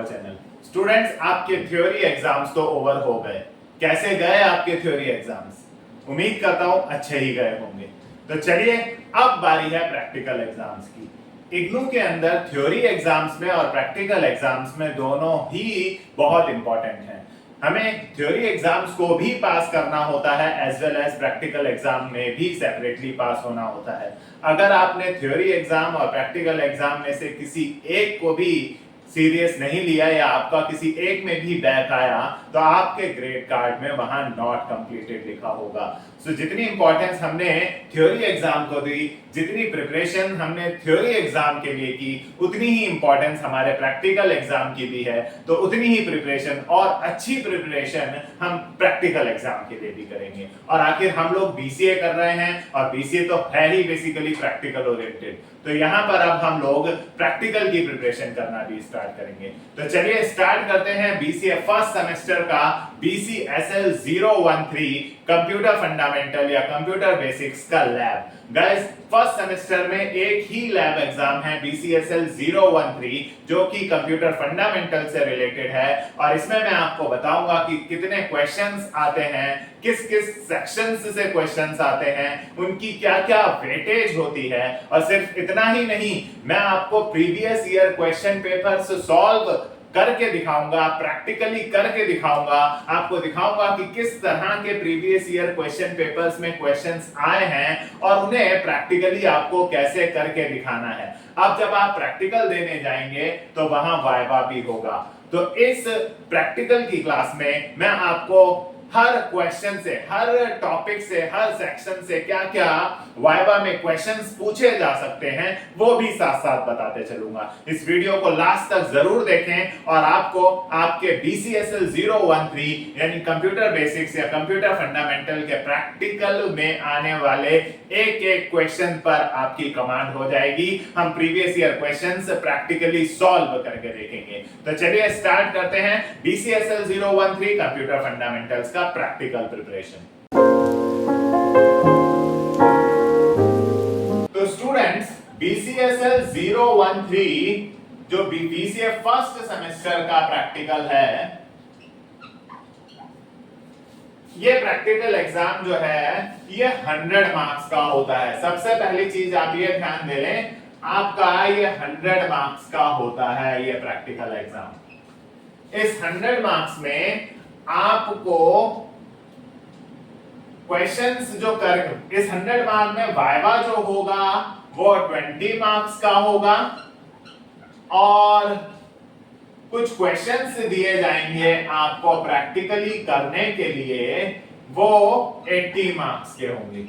Channel. Students, आपके theory exams तो over हो गए। कैसे गए आपके थ्योरी एग्जाम्स? उम्मीद करता हूं अच्छे ही गए होंगे। तो चलिए, अब बारी है प्रैक्टिकल एग्जाम्स की। इग्नू के अंदर थ्योरी एग्जाम्स में और प्रैक्टिकल एग्जाम्स में दोनों ही बहुत इंपॉर्टेंट हैं। हमें थ्योरी एग्जाम्स को भी पास करना होता है as well as practical exam में भी सेपरेटली पास होना होता है। अगर आपने थ्योरी एग्जाम और प्रैक्टिकल एग्जाम में से किसी एक को भी सीरियस नहीं लिया या आपका किसी एक में भी बैक आया तो आपके ग्रेड कार्ड में वहां नॉट कंप्लीटेड लिखा होगा। सो जितनी इंपॉर्टेंस हमने थ्योरी एग्जाम को दी, जितनी प्रिपरेशन हमने थ्योरी एग्जाम के लिए की, उतनी ही इंपॉर्टेंस हमारे प्रैक्टिकल एग्जाम की भी है। तो उतनी ही प्रिपरेशन और अच्छी प्रिपरेशन हम प्रैक्टिकल एग्जाम के लिए भी करेंगे। और आखिर हम लोग बीसीए कर रहे हैं और बीसीए तो है ही बेसिकली प्रैक्टिकल ओरिएंटेड। तो यहां पर अब हम लोग प्रैक्टिकल की प्रिपरेशन करना भी स्टार्ट करेंगे। तो चलिए स्टार्ट करते हैं बीसीए फर्स्ट सेमेस्टर का बीसीएसएल 013 कंप्यूटर फंडामेंटल या कंप्यूटर बेसिक्स का लैब। गाइस, फर्स्ट सेमेस्टर में एक ही लैब एग्जाम है बीसीएसएल 013 जो कि कंप्यूटर फंडामेंटल से रिलेटेड है। और इसमें मैं आपको बताऊंगा कि कितने क्वेश्चंस आते हैं, किस किस सेक्शंस से क्वेश्चंस आते हैं, उनकी क्या क्या वेटेज होती है। और सिर्फ इतना ही नहीं, मैं आपको previous year question papers solve करके दिखाऊंगा, प्रैक्टिकली करके दिखाऊंगा। आपको दिखाऊंगा कि किस तरह के प्रीवियस ईयर क्वेश्चन पेपर्स में क्वेश्चंस आए हैं और उन्हें प्रैक्टिकली आपको कैसे करके दिखाना है। अब जब आप प्रैक्टिकल देने जाएंगे तो वहां वाइवा भी होगा। तो इस प्रैक्टिकल की क्लास में मैं आपको हर क्वेश्चन से, हर टॉपिक से, हर सेक्शन से क्या क्या वाइवा में क्वेश्चंस पूछे जा सकते हैं वो भी साथ साथ बताते चलूंगा। इस वीडियो को लास्ट तक जरूर देखें और आपको आपके बीसीएसएल 013 यानी कंप्यूटर बेसिक्स या कंप्यूटर फंडामेंटल के प्रैक्टिकल में आने वाले एक एक क्वेश्चन पर आपकी कमांड हो जाएगी। हम previous year questions practically solve करके देखेंगे। तो चलिए स्टार्ट करते हैं बीसीएसएल 013 कंप्यूटर फंडामेंटल्स का प्रैक्टिकल प्रिपरेशन। तो स्टूडेंट्स, बीसीएसएल 013 जो बीसीए फर्स्ट सेमेस्टर का प्रैक्टिकल है, ये प्रैक्टिकल एग्जाम जो है ये 100 मार्क्स का होता है। सबसे पहली चीज आप ये ध्यान दे लें, आपका ये 100 मार्क्स का होता है ये प्रैक्टिकल एग्जाम। इस 100 मार्क्स में आपको क्वेश्चंस जो कर, इस 100 मार्क्स में वाइवा जो होगा वो 20 मार्क्स का होगा और कुछ क्वेश्चंस दिए जाएंगे आपको प्रैक्टिकली करने के लिए, वो 80 मार्क्स के होंगे।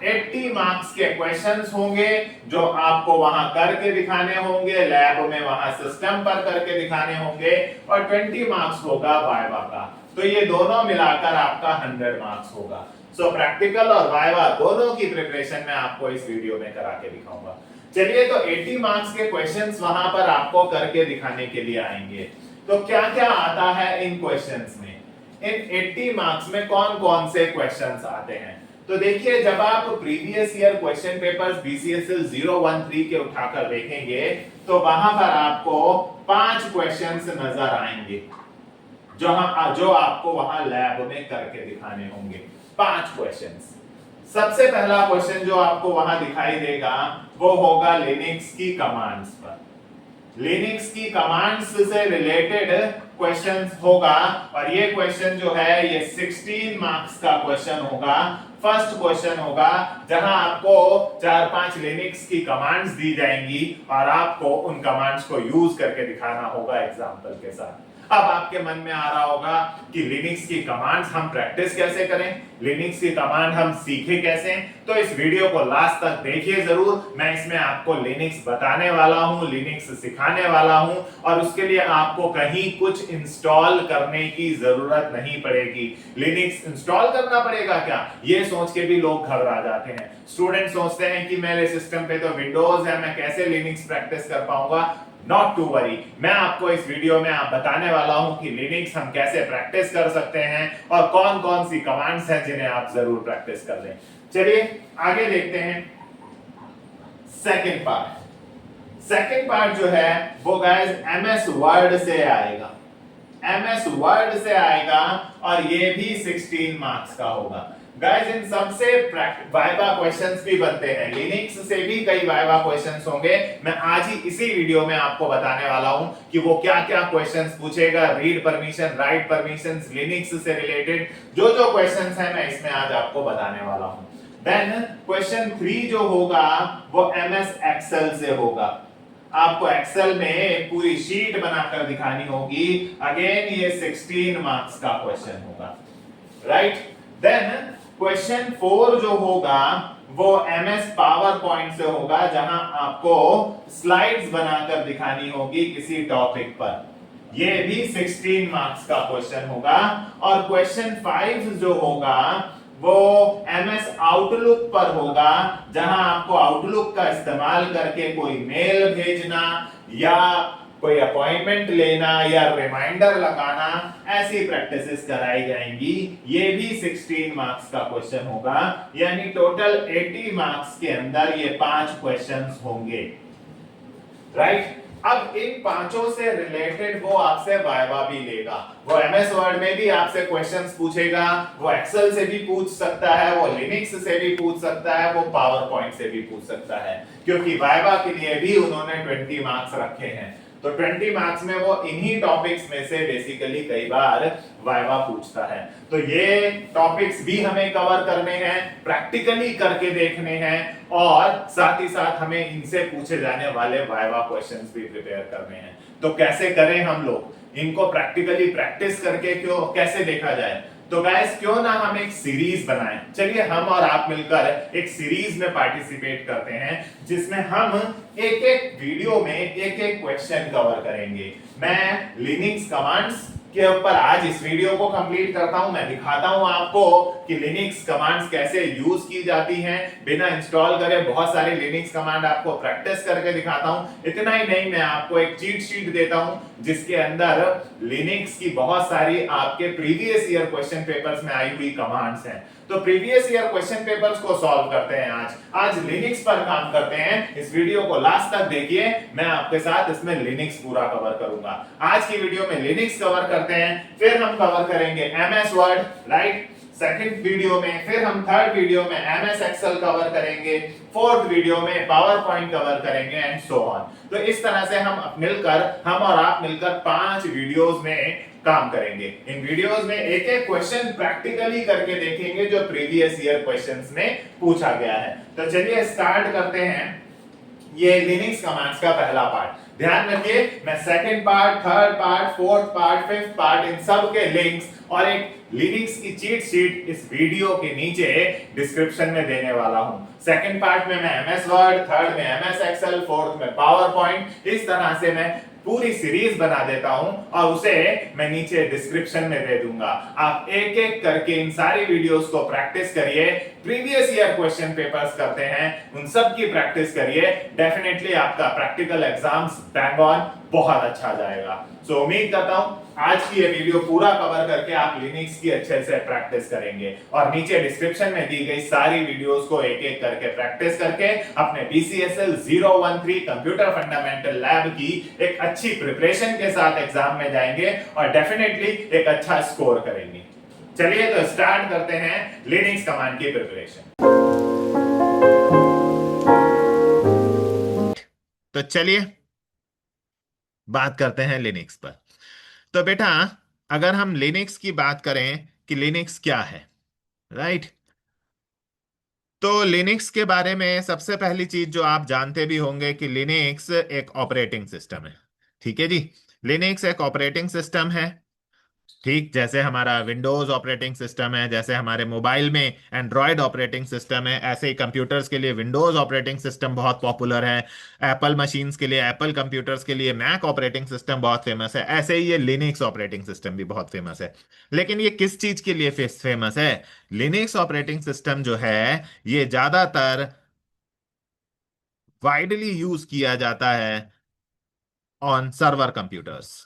80 मार्क्स के क्वेश्चंस होंगे जो आपको वहां करके दिखाने होंगे, लैब में वहां सिस्टम पर करके दिखाने होंगे और 20 मार्क्स होगा वाइवा का। तो ये दोनों मिलाकर आपका 100 मार्क्स होगा। सो प्रैक्टिकल और वाइवा दोनों की प्रिपरेशन मैं आपको इस वीडियो में करा के दिखाऊंगा। चलिए, तो 80 मार्क्स के क्वेश्चंस वहां पर आपको करके दिखाने के लिए आएंगे। तो क्या क्या आता है इन क्वेश्चंस में? इन 80 मार्क्स में कौन कौन से क्वेश्चंस आते हैं? तो देखिए, जब आप प्रीवियस ईयर क्वेश्चन पेपर्स बीसीएसएल 013 के उठाकर देखेंगे तो वहां पर आपको 5 क्वेश्चंस नजर आएंगे जो आपको वहां लैब में करके दिखाने होंगे। 5 क्वेश्चंस। सबसे पहला क्वेश्चन जो आपको वहां दिखाई देगा वो होगा लिनक्स की कमांड्स पर। लिनक्स की कमांड्स से रिलेटेड क्वेश्चंस होगा और ये क्वेश्चन जो है ये 16 मार्क्स का क्वेश्चन होगा। फर्स्ट क्वेश्चन होगा जहां आपको 4-5 लिनक्स की कमांड्स दी जाएंगी और आपको उन कमांड्स को यूज करके दिखाना होगा एग्जांपल के साथ। अब आपके मन में आ रहा होगा कि लिनक्स की कमांड्स हम प्रैक्टिस कैसे करें, लिनक्स की कमांड हम सीखे कैसे? तो इस वीडियो को लास्ट तक देखिए जरूर। मैं इसमें आपको लिनक्स बताने वाला हूं, लिनक्स सिखाने वाला हूं और उसके लिए आपको कहीं कुछ इंस्टॉल करने की जरूरत नहीं पड़ेगी। लिनक्स इंस्टॉल करना पड़ेगा क्या, ये सोच के भी लोग घबरा जाते हैं। स्टूडेंट सोचते हैं कि मेरे सिस्टम पे तो विंडोज है, मैं कैसे लिनक्स प्रैक्टिस कर पाऊंगा। नॉट टू वरी, मैं आपको इस वीडियो में आप बताने वाला हूं कि लिनक्स हम कैसे प्रैक्टिस कर सकते हैं और कौन कौन सी कमांड्स हैं जिन्हें आप जरूर प्रैक्टिस कर लें। चलिए आगे देखते हैं सेकंड पार्ट। सेकंड पार्ट जो है वो गाइस एमएस वर्ड से आएगा, एमएस वर्ड से आएगा और ये भी 16 मार्क्स का होगा। गाइस इन सबसे वाइवा क्वेश्चंस भी बनते हैं, लिनक्स से भी कई वाइवा क्वेश्चंस होंगे। मैं आज ही इसी वीडियो में आपको बताने वाला हूं कि वो क्या क्या क्वेश्चंस पूछेगा, read permission, right permissions, Linux से रिलेटेड जो जो क्वेश्चंस हैं मैं इसमें आज आपको बताने वाला हूं। देन क्वेश्चन 3 जो होगा वो एमएस एक्सेल से होगा। आपको एक्सेल में पूरी शीट बनाकर दिखानी होगी। अगेन ये 16 मार्क्स का क्वेश्चन होगा, राइट। देन क्वेश्चन 4 जो होगा वो एमएस पावर पॉइंट से होगा, जहां आपको स्लाइड्स बनाकर दिखानी होगी किसी टॉपिक पर। ये भी 16 मार्क्स का क्वेश्चन होगा। और क्वेश्चन 5 जो होगा वो एमएस आउटलुक पर होगा, जहां आपको आउटलुक का इस्तेमाल करके कोई मेल भेजना या कोई अपॉइंटमेंट लेना या रिमाइंडर लगाना, ऐसी प्रैक्टिसेस कराई जाएंगी। ये भी 16 मार्क्स का क्वेश्चन होगा, यानी टोटल 80 मार्क्स के अंदर ये 5 क्वेश्चंस होंगे, राइट। अब इन पांचों से रिलेटेड वो आपसे वाइवा भी लेगा। वो एमएस वर्ड में भी आपसे क्वेश्चंस पूछेगा, वो एक्सेल से भी पूछ सकता है, वो लिनक्स से भी पूछ सकता है, वो पावर पॉइंट से भी पूछ सकता है, क्योंकि वाइवा के लिए भी उन्होंने 20 मार्क्स रखे हैं। तो 20 मार्क्स में वो इन्हीं टॉपिक्स में से बेसिकली कई बार वाइवा पूछता है। तो ये टॉपिक्स भी हमें कवर करने हैं, प्रैक्टिकली करके देखने हैं, और साथ ही साथ हमें इनसे पूछे जाने वाले वाइवा क्वेश्चंस भी प्रिपेयर करने हैं। तो कैसे करें हम लोग इनको प्रैक्टिकली प्रैक्टिस करके, क्यों कैसे देखा जाए? तो गाइस क्यों ना हम एक सीरीज बनाएं। चलिए हम और आप मिलकर एक सीरीज में पार्टिसिपेट करते हैं, जिसमें हम एक एक वीडियो में एक एक क्वेश्चन कवर करेंगे। मैं लिनक्स कमांड्स के ऊपर आज इस वीडियो को कंप्लीट करता हूं। मैं दिखाता हूं आपको कि लिनक्स कमांड्स कैसे यूज की जाती हैं बिना इंस्टॉल करे। बहुत सारे लिनक्स कमांड आपको प्रैक्टिस करके दिखाता हूं। इतना ही नहीं, मैं आपको एक चीट शीट देता हूं जिसके अंदर लिनक्स की बहुत सारी आपके प्रीवियस ईयर क्वेश्चन पेपर्स में आई हुई कमांड्स हैं। तो प्रीवियस ईयर क्वेश्चन पेपर्स को सॉल्व करते हैं आज लिनक्स पर काम करते हैं। इस वीडियो को लास्ट तक देखिए, मैं आपके साथ इसमें लिनक्स पूरा कवर करूंगा। आज की वीडियो में लिनक्स कवर करते हैं, फिर हम कवर करेंगे MS word, right, second video में, फिर हम थर्ड वीडियो में एमएस एक्सेल कवर करेंगे, फोर्थ वीडियो में पावर पॉइंट कवर करेंगे एंड सो ऑन। तो इस तरह से हम और आप मिलकर 5 वीडियोस में काम करेंगे। इन वीडियोस में एक एक क्वेश्चन प्रैक्टिकली करके देखेंगे जो प्रीवियस ईयर क्वेश्चंस में पूछा गया है। तो चलिए स्टार्ट करते हैं ये लिनक्स कमांड्स का पहला पार्ट। ध्यान रखिए, मैं second part, third part, fourth part, fifth part, इन सब के लिंक्स और एक लिनक्स की चीट शीट इस वीडियो के नीचे डिस्क्रिप्शन में देने वाला हूं। सेकंड पार्ट में मैं एमएस वर्ड, थर्ड में एमएस एक्सेल, फोर्थ में पावर पॉइंट, इस तरह से मैं पूरी सीरीज बना देता हूं और उसे मैं नीचे डिस्क्रिप्शन में दे दूंगा। आप एक एक करके इन सारी वीडियोस को प्रैक्टिस करिए। प्रीवियस ईयर क्वेश्चन पेपर्स करते हैं, उन सब की प्रैक्टिस करिए। डेफिनेटली आपका प्रैक्टिकल एग्जाम्स बैंग ऑन बहुत अच्छा जाएगा। सो उम्मीद करता हूं आज की ये वीडियो पूरा कवर करके आप लिनक्स की अच्छे से प्रैक्टिस करेंगे, और नीचे डिस्क्रिप्शन में दी गई सारी वीडियोस को एक एक करके प्रैक्टिस करके अपने BCSL 013 कंप्यूटर फंडामेंटल लैब की एक अच्छी प्रिपरेशन के साथ एग्जाम में जाएंगे और डेफिनेटली एक अच्छा स्कोर करेंगे। चलिए तो स्टार्ट करते हैं लिनक्स कमांड की प्रिपरेशन। तो चलिए बात करते हैं लिनक्स पर। तो बेटा, अगर हम लिनक्स की बात करें कि लिनक्स क्या है, राइट, तो लिनक्स के बारे में सबसे पहली चीज जो आप जानते भी होंगे कि लिनक्स एक ऑपरेटिंग सिस्टम है। ठीक है जी, लिनक्स एक ऑपरेटिंग सिस्टम है। ठीक जैसे हमारा विंडोज ऑपरेटिंग सिस्टम है, जैसे हमारे मोबाइल में एंड्रॉयड ऑपरेटिंग सिस्टम है, ऐसे ही कंप्यूटर्स के लिए विंडोज ऑपरेटिंग सिस्टम बहुत पॉपुलर है। एप्पल मशीन्स के लिए, एप्पल कंप्यूटर्स के लिए मैक ऑपरेटिंग सिस्टम बहुत फेमस है। ऐसे ही ये लिनक्स ऑपरेटिंग सिस्टम भी बहुत फेमस है। लेकिन ये किस चीज के लिए फेमस है? लिनक्स ऑपरेटिंग सिस्टम जो है ये ज्यादातर वाइडली यूज किया जाता है ऑन सर्वर कंप्यूटर्स,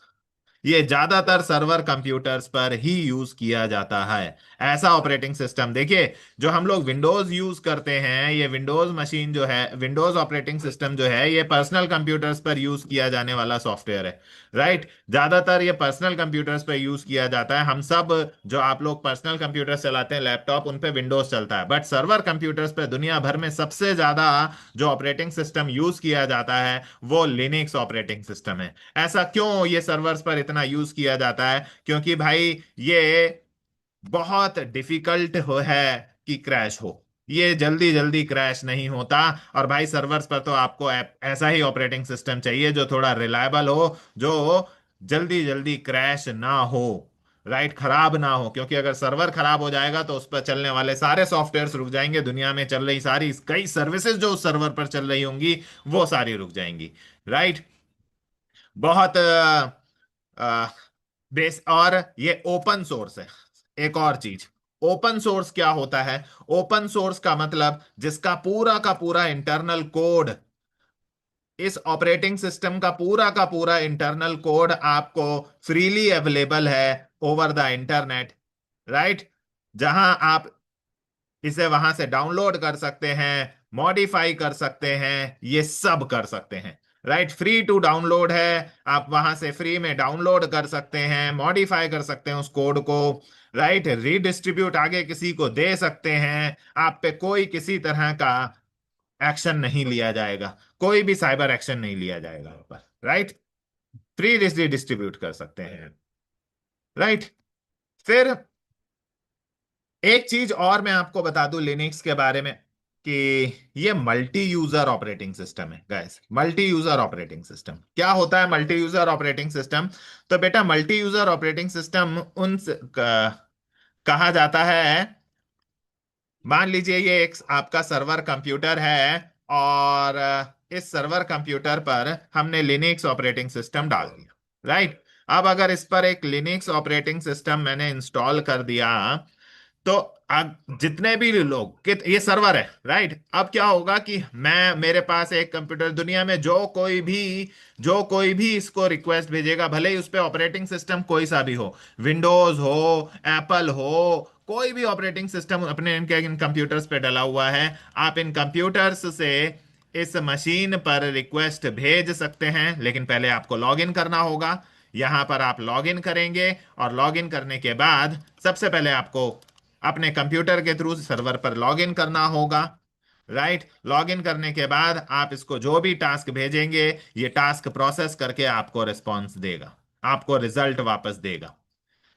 ये ज्यादातर सर्वर कंप्यूटर्स पर ही यूज किया जाता है। ऐसा ऑपरेटिंग सिस्टम देखिए, जो हम लोग विंडोज यूज करते हैं, ये विंडोज मशीन जो है, विंडोज ऑपरेटिंग सिस्टम जो है, ये पर्सनल कंप्यूटर्स पर यूज किया जाने वाला सॉफ्टवेयर है। राइट, ज्यादातर ये पर्सनल कंप्यूटर्स पर यूज किया जाता है। हम सब जो आप लोग पर्सनल कंप्यूटर्स चलाते हैं, लैपटॉप, उन पे विंडोज चलता है, बट सर्वर कंप्यूटर्स पे दुनिया भर में सबसे ज्यादा जो ऑपरेटिंग सिस्टम यूज किया जाता है वो लिनक्स ऑपरेटिंग सिस्टम है। ऐसा क्यों ये सर्वर्स पर इतना यूज किया जाता है? क्योंकि भाई ये बहुत डिफिकल्ट हो है कि क्रैश हो, ये जल्दी जल्दी क्रैश नहीं होता। और भाई सर्वर्स पर तो आपको ऐसा ही ऑपरेटिंग सिस्टम चाहिए जो थोड़ा रिलायबल हो, जो जल्दी जल्दी क्रैश ना हो, राइट, खराब ना हो। क्योंकि अगर सर्वर खराब हो जाएगा तो उस पर चलने वाले सारे सॉफ्टवेयर्स रुक जाएंगे, दुनिया में चल रही सारी कई सर्विसेज जो उस सर्वर पर चल रही होंगी वो सारी रुक जाएंगी। राइट, बहुत बेस। और ये ओपन सोर्स है। एक और चीज, ओपन सोर्स क्या होता है? ओपन सोर्स का मतलब जिसका पूरा का पूरा इंटरनल कोड, इस ऑपरेटिंग सिस्टम का पूरा इंटरनल कोड आपको फ्रीली अवेलेबल है ओवर द इंटरनेट। राइट, जहां आप इसे वहां से डाउनलोड कर सकते हैं, मॉडिफाई कर सकते हैं, ये सब कर सकते हैं। राइट, फ्री टू डाउनलोड है, आप वहां से फ्री में डाउनलोड कर सकते हैं, मॉडिफाई कर सकते हैं उस कोड को। राइट, रीडिस्ट्रीब्यूट आगे किसी को दे सकते हैं। आप पे कोई किसी तरह का एक्शन नहीं लिया जाएगा, कोई भी साइबर एक्शन नहीं लिया जाएगा आप पर। राइट, फ्री डिस्ट्रीब्यूट कर सकते हैं। राइट, फिर एक चीज और मैं आपको बता दूं लिनक्स के बारे में, कि ये मल्टी यूजर ऑपरेटिंग सिस्टम है guys. Multi user operating system क्या होता है? मल्टी यूजर ऑपरेटिंग सिस्टम, तो बेटा मल्टी यूजर ऑपरेटिंग सिस्टम कहा जाता है। मान लीजिए ये एक आपका सर्वर कंप्यूटर है, और इस सर्वर कंप्यूटर पर हमने लिनक्स ऑपरेटिंग सिस्टम डाल दिया। राइट, अब अगर इस पर एक लिनक्स ऑपरेटिंग सिस्टम मैंने इंस्टॉल कर दिया, तो अब जितने भी लोग ये सर्वर है, राइट, अब क्या होगा कि मैं, मेरे पास एक कंप्यूटर, दुनिया में जो कोई भी इसको रिक्वेस्ट भेजेगा, भले ही उस पे ऑपरेटिंग सिस्टम कोई सा भी हो, विंडोज हो, एप्पल हो, कोई भी ऑपरेटिंग सिस्टम अपने इनके इन कंप्यूटर्स पे डला हुआ है, आप इन कंप्यूटर्स से इस मशीन पर रिक्वेस्ट भेज सकते हैं। लेकिन पहले आपको लॉग इन करना होगा। यहां पर आप लॉग इन करेंगे, और लॉग इन करने के बाद सबसे पहले आपको अपने कंप्यूटर के थ्रू सर्वर पर लॉग इन करना होगा। राइट, लॉग इन करने के बाद आप इसको जो भी टास्क भेजेंगे, ये टास्क प्रोसेस करके आपको रिस्पॉन्स देगा, आपको रिजल्ट वापस देगा।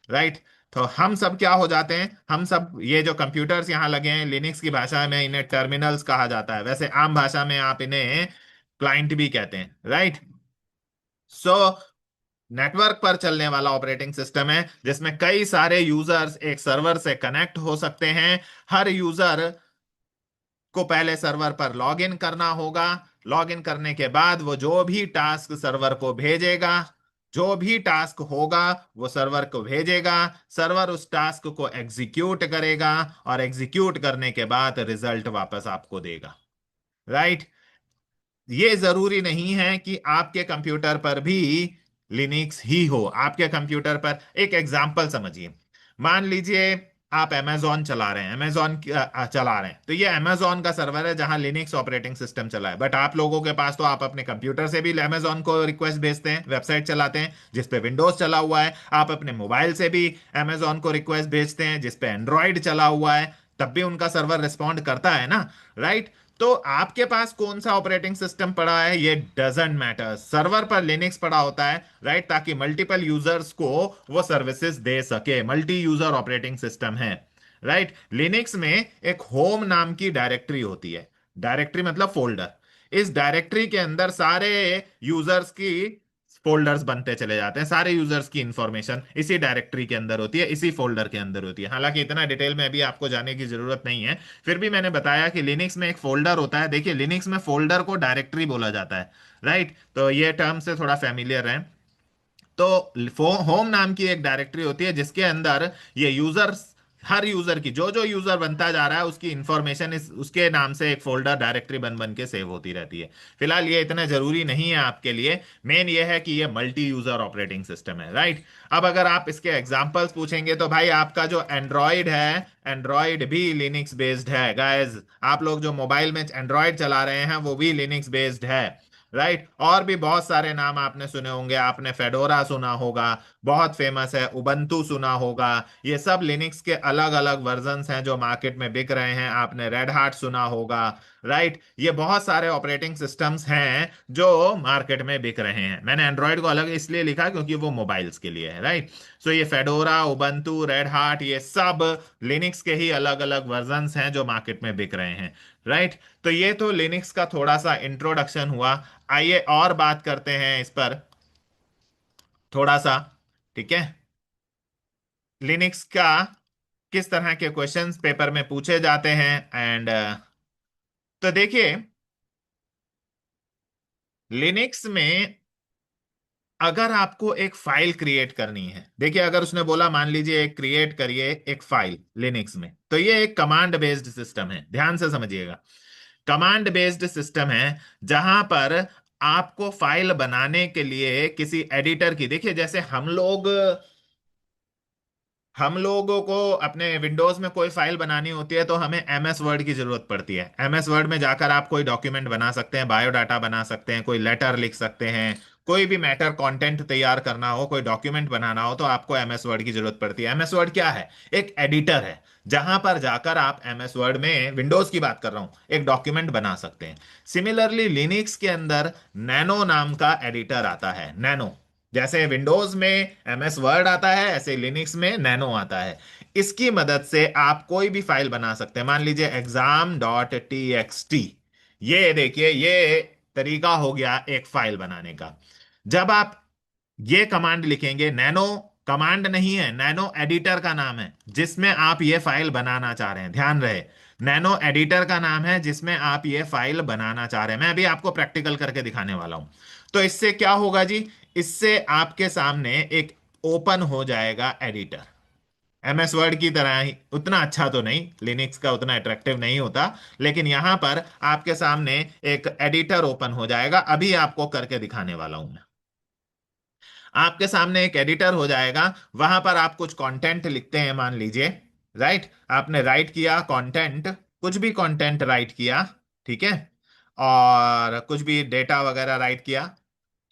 राइट, तो हम सब क्या हो जाते हैं, हम सब ये जो कंप्यूटर्स यहाँ लगे हैं, लिनक्स की भाषा में इन्हें टर्मिनल्स कहा जाता है, वैसे आम भाषा में आप इन्हें क्लाइंट भी कहते हैं। राइट, सो नेटवर्क पर चलने वाला ऑपरेटिंग सिस्टम है जिसमें कई सारे यूजर्स एक सर्वर से कनेक्ट हो सकते हैं। हर यूजर को पहले सर्वर पर लॉग इन करना होगा। लॉग इन करने के बाद वो जो भी टास्क सर्वर को भेजेगा, जो भी टास्क होगा वो सर्वर को भेजेगा, सर्वर उस टास्क को एग्जीक्यूट करेगा, और एग्जीक्यूट करने के बाद रिजल्ट वापस आपको देगा। राइट, ये जरूरी नहीं है कि आपके कंप्यूटर पर भी लिनक्स ही हो। आपके कंप्यूटर पर एक एग्जांपल समझिए, मान लीजिए आप अमेजॉन चला रहे हैं, चला रहे हैं, तो ये अमेजॉन का सर्वर है जहां लिनक्स ऑपरेटिंग सिस्टम चला है। बट आप लोगों के पास तो आप अपने कंप्यूटर से भी अमेजॉन को रिक्वेस्ट भेजते हैं, वेबसाइट चलाते हैं जिस पे विंडोज चला हुआ है, आप अपने मोबाइल से भी अमेजॉन को रिक्वेस्ट भेजते हैं जिस पे एंड्रॉयड चला हुआ है, तब भी उनका सर्वर रिस्पॉन्ड करता है ना। राइट, तो आपके पास कौन सा ऑपरेटिंग सिस्टम पड़ा है ये डजेंट मैटर, सर्वर पर लिनक्स पड़ा होता है। राइट, ताकि मल्टीपल यूजर्स को वो सर्विसेज दे सके, मल्टी यूजर ऑपरेटिंग सिस्टम है। राइट, लिनक्स में एक होम नाम की डायरेक्टरी होती है। डायरेक्टरी मतलब फोल्डर। इस डायरेक्टरी के अंदर सारे यूजर्स की फोल्डर्स बनते चले जाते हैं, सारे यूजर्स की इंफॉर्मेशन इसी डायरेक्टरी के अंदर होती है, इसी फोल्डर के अंदर होती है। हालांकि इतना डिटेल में अभी आपको जाने की जरूरत नहीं है, फिर भी मैंने बताया कि लिनक्स में एक फोल्डर होता है। देखिए, लिनक्स में फोल्डर को डायरेक्टरी बोला जाता है। राइट, तो ये टर्म से थोड़ा फेमिलियर है। तो होम नाम की एक डायरेक्टरी होती है जिसके अंदर ये यूजर्स हर यूजर की, जो जो यूजर बनता जा रहा है उसकी इंफॉर्मेशन इस उसके नाम से एक फोल्डर डायरेक्टरी बन बन के सेव होती रहती है। फिलहाल ये इतना जरूरी नहीं है आपके लिए, मेन ये है कि ये मल्टी यूजर ऑपरेटिंग सिस्टम है, राइट। अब अगर आप इसके एग्जांपल्स पूछेंगे तो भाई आपका जो एंड्रॉयड है, एंड्रॉयड भी लिनक्स बेस्ड है गाइस। आप लोग जो मोबाइल में एंड्रॉयड चला रहे हैं वो भी लिनक्स बेस्ड है, राइट। और भी बहुत सारे नाम आपने सुने होंगे, आपने फेडोरा सुना होगा, बहुत फेमस है, उबंटू सुना होगा। ये सब लिनक्स के अलग अलग वर्जन्स हैं जो मार्केट में बिक रहे हैं। आपने रेड हार्ट सुना होगा, राइट। ये बहुत सारे ऑपरेटिंग सिस्टम्स हैं जो मार्केट में बिक रहे हैं। मैंने एंड्रॉयड को अलग इसलिए लिखा क्योंकि वो मोबाइल्स के लिए है, राइट। सो ये फेडोरा, उबंटू, रेड हार्ट, ये सब लिनक्स के ही अलग अलग वर्जन्स हैं जो मार्केट में बिक रहे हैं, राइट। तो ये तो लिनक्स का थोड़ा सा इंट्रोडक्शन हुआ। आइए और बात करते हैं इस पर थोड़ा सा, ठीक है। लिनक्स का किस तरह के क्वेश्चंस पेपर में पूछे जाते हैं एंड तो देखिए, लिनक्स में अगर आपको एक फाइल क्रिएट करनी है, देखिए अगर उसने बोला मान लीजिए एक क्रिएट करिए एक फाइल लिनक्स में, तो ये एक कमांड बेस्ड सिस्टम है, ध्यान से समझिएगा। कमांड बेस्ड सिस्टम है जहां पर आपको फाइल बनाने के लिए किसी एडिटर की, देखिए जैसे हम लोगों को अपने विंडोज में कोई फाइल बनानी होती है तो हमें एमएस वर्ड की जरूरत पड़ती है। एमएस वर्ड में जाकर आप कोई डॉक्यूमेंट बना सकते हैं, बायोडाटा बना सकते हैं, कोई लेटर लिख सकते हैं, कोई भी मैटर कंटेंट तैयार करना हो, कोई डॉक्यूमेंट बनाना हो तो आपको एमएस वर्ड की जरूरत पड़ती है। एमएस वर्ड क्या है? एक एडिटर है जहां पर जाकर आप एमएस वर्ड में, विंडोज की बात कर रहा हूं, एक डॉक्यूमेंट बना सकते हैं। सिमिलरली लिनक्स के अंदर नैनो नाम का एडिटर आता है। नैनो, जैसे विंडोज में एमएस वर्ड आता है ऐसे लिनक्स में नैनो आता है। इसकी मदद से आप कोई भी फाइल बना सकते हैं। मान लीजिए exam.txt, ये देखिए ये तरीका हो गया एक फाइल बनाने का। जब आप ये कमांड लिखेंगे, नैनो कमांड नहीं है, नैनो एडिटर का नाम है जिसमें आप ये फाइल बनाना चाह रहे हैं, ध्यान रहे। नैनो एडिटर का नाम है जिसमें आप ये फाइल बनाना चाह रहे हैं। मैं अभी आपको प्रैक्टिकल करके दिखाने वाला हूं। तो इससे क्या होगा जी, इससे आपके सामने एक ओपन हो जाएगा एडिटर। एमएस वर्ड की तरह ही, उतना अच्छा तो नहीं, लिनक्स का उतना अट्रैक्टिव नहीं होता, लेकिन यहां पर आपके सामने एक एडिटर ओपन हो जाएगा। अभी आपको करके दिखाने वाला हूं मैं। आपके सामने एक एडिटर हो जाएगा, वहां पर आप कुछ कंटेंट लिखते हैं मान लीजिए, राइट। आपने राइट किया कंटेंट, कुछ भी कंटेंट राइट किया, ठीक है, और कुछ भी डेटा वगैरह राइट किया,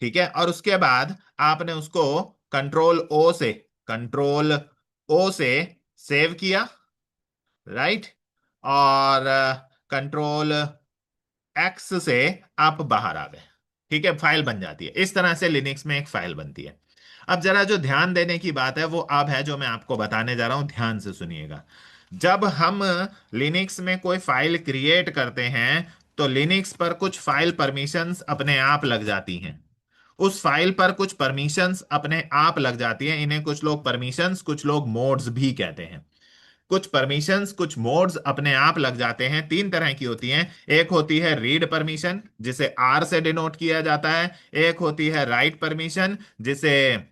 ठीक है। और उसके बाद आपने उसको कंट्रोल ओ से सेव किया, राइट। और कंट्रोल एक्स से आप बाहर आ गए, ठीक है, फाइल बन जाती है। इस तरह से लिनक्स में एक फाइल बनती है। अब जरा जो ध्यान देने की बात है वो अब है जो मैं आपको बताने जा रहा हूं, ध्यान से सुनिएगा। जब हम लिनक्स में कोई फाइल क्रिएट करते हैं तो लिनक्स पर कुछ फाइल परमिशंस अपने आप लग जाती हैं। उस फाइल पर कुछ परमिशंस अपने आप लग जाती हैं। इन्हें कुछ लोग परमिशंस, कुछ लोग मोड्स भी कहते हैं। कुछ परमिशंस, कुछ मोड्स अपने आप लग जाते हैं। तीन तरह की होती हैं। एक होती है रीड परमिशन जिसे आर से डिनोट किया जाता है। एक होती है राइट परमिशन जिसे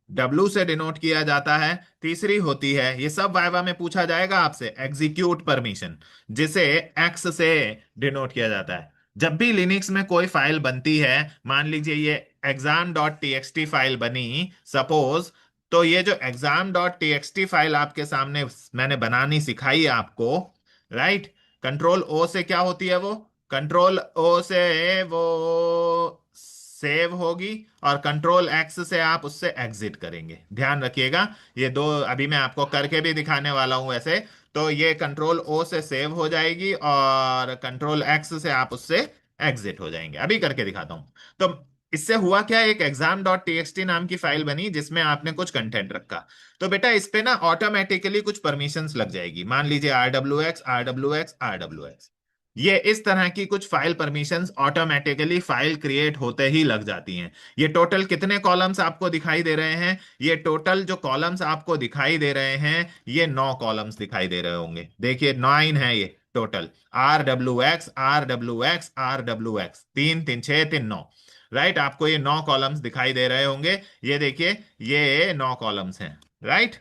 डब्ल्यू से डिनोट किया जाता है। तीसरी होती है, ये सब वाइवा में पूछा जाएगा आपसे, एग्जीक्यूट परमिशन जिसे एक्स से डिनोट किया जाता है। जब भी लिनक्स में कोई फाइल बनती है, मान लीजिए ये exam.txt फाइल बनी सपोज, तो ये जो exam.txt फाइल आपके सामने मैंने बनानी सिखाई आपको, राइट। कंट्रोल ओ से क्या होती है वो, कंट्रोल ओ से वो सेव होगी, और कंट्रोल एक्स से आप उससे एग्जिट करेंगे। ध्यान रखिएगा, ये दो अभी मैं आपको करके भी दिखाने वाला हूं वैसे। तो ये कंट्रोल ओ से सेव हो जाएगी और कंट्रोल एक्स से आप उससे एग्जिट हो जाएंगे। अभी करके दिखाता हूं। तो इससे हुआ क्या, एक exam.txt नाम की फाइल बनी जिसमें आपने कुछ कंटेंट रखा। तो बेटा इस पे ना ऑटोमेटिकली कुछ परमिशंस लग जाएगी, मान लीजिए RWX RWX RWX, ये इस तरह की कुछ file permissions automatically file create होते ही लग जाती हैं। ये टोटल कितने कॉलम्स आपको दिखाई दे रहे हैं? ये टोटल जो कॉलम्स आपको दिखाई दे रहे हैं ये 9 कॉलम्स दिखाई दे रहे होंगे। देखिए 9 है ये total, RWX RWX RWX, 3 3 6 3 9, right. आपको ये 9 कॉलम्स दिखाई दे रहे होंगे। ये देखिए ये 9 कॉलम्स हैं, राइट।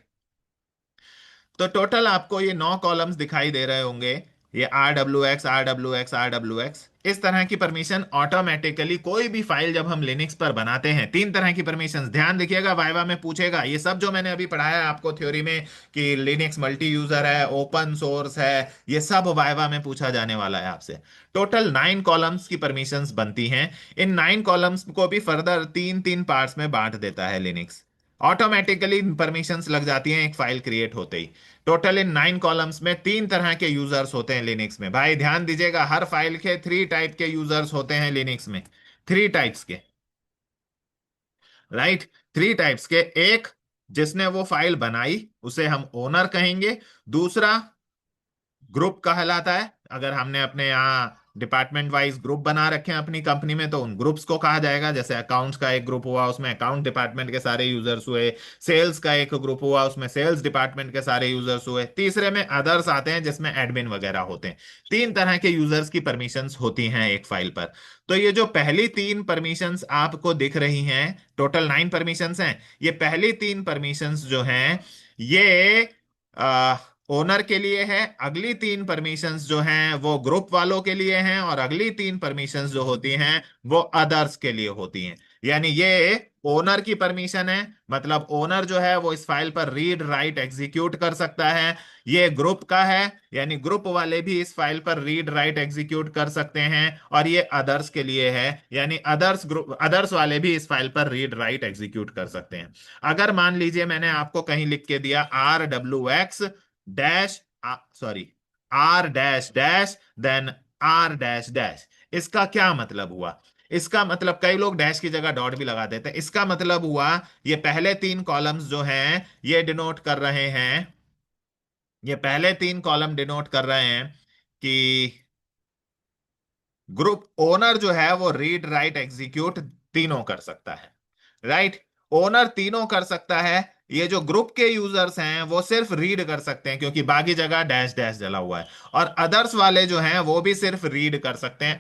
तो टोटल आपको ये 9 कॉलम्स दिखाई दे रहे होंगे, ये RWX RWX RWX। इस तरह की परमिशन ऑटोमेटिकली कोई भी फाइल जब हम लिनक्स पर बनाते हैं, तीन तरह की परमिशन ध्यान रखिएगा, वाइवा में पूछेगा ये सब जो मैंने अभी पढ़ाया है आपको थ्योरी में कि लिनक्स मल्टी यूजर है, ओपन सोर्स है, ये सब वाइवा में पूछा जाने वाला है आपसे। टोटल 9 कॉलम्स की परमिशंस बनती हैं। इन 9 कॉलम्स को भी फर्दर तीन तीन पार्ट्स में बांट देता है लिनक्स, ऑटोमेटिकली परमिशंस लग जाती हैं एक फाइल क्रिएट होते ही। टोटल इन 9 कॉलम्स में तीन तरह के यूजर्स होते हैं लिनक्स में। भाई ध्यान दीजिएगा, हर फाइल के 3 टाइप के यूजर्स होते हैं लिनक्स में, 3 टाइप्स के, राइट। 3 टाइप्स के, एक जिसने वो फाइल बनाई उसे हम ओनर कहेंगे, दूसरा ग्रुप कहलाता है, अगर हमने अपने यहाँ डिपार्टमेंट वाइज ग्रुप बना रखे हैं अपनी कंपनी में तो उन ग्रुप्स को कहा जाएगा, जैसे अकाउंट्स का एक ग्रुप हुआ उसमें अकाउंट डिपार्टमेंट के सारे यूजर्स हुए, सेल्स का एक ग्रुप हुआ उसमें सेल्स डिपार्टमेंट के सारे यूजर्स हुए, तीसरे में अदर्स आते हैं जिसमें एडमिन वगैरह होते हैं। तीन तरह के यूजर्स की परमिशंस होती हैं एक फाइल पर। तो ये जो पहली तीन परमिशंस आपको दिख रही हैं, टोटल 9 परमिशंस हैं, ये पहली तीन परमिशंस जो हैं ये ओनर के लिए है, अगली तीन परमिशंस जो हैं वो ग्रुप वालों के लिए हैं, और अगली तीन परमिशंस जो होती हैं वो अदर्स के लिए होती हैं। यानी ये ओनर की परमिशन है, मतलब ओनर जो है वो इस फाइल पर रीड राइट एग्जीक्यूट कर सकता है। ये ग्रुप का है, यानी ग्रुप वाले भी इस फाइल पर रीड राइट एग्जीक्यूट कर सकते हैं। और ये अदर्स के लिए है, यानी अदर्स ग्रुप, अदर्स वाले भी इस फाइल पर रीड राइट एग्जीक्यूट कर सकते हैं। अगर मान लीजिए मैंने आपको कहीं लिख के दिया RWX dash, sorry, R dash dash then R dash dash, इसका क्या मतलब हुआ? इसका मतलब, कई लोग डैश की जगह डॉट भी लगा देते हैं, इसका मतलब हुआ ये पहले तीन कॉलम्स जो हैं ये डिनोट कर रहे हैं, ये पहले तीन कॉलम डिनोट कर रहे हैं कि ग्रुप ओनर जो है वो रीड राइट एग्जीक्यूट तीनों कर सकता है, राइट। ओनर तीनों कर सकता है। ये जो ग्रुप के यूजर्स हैं वो सिर्फ रीड कर सकते हैं क्योंकि बाकी जगह डैश डैश डला हुआ है, और अदर्स वाले जो हैं वो भी सिर्फ रीड कर सकते हैं,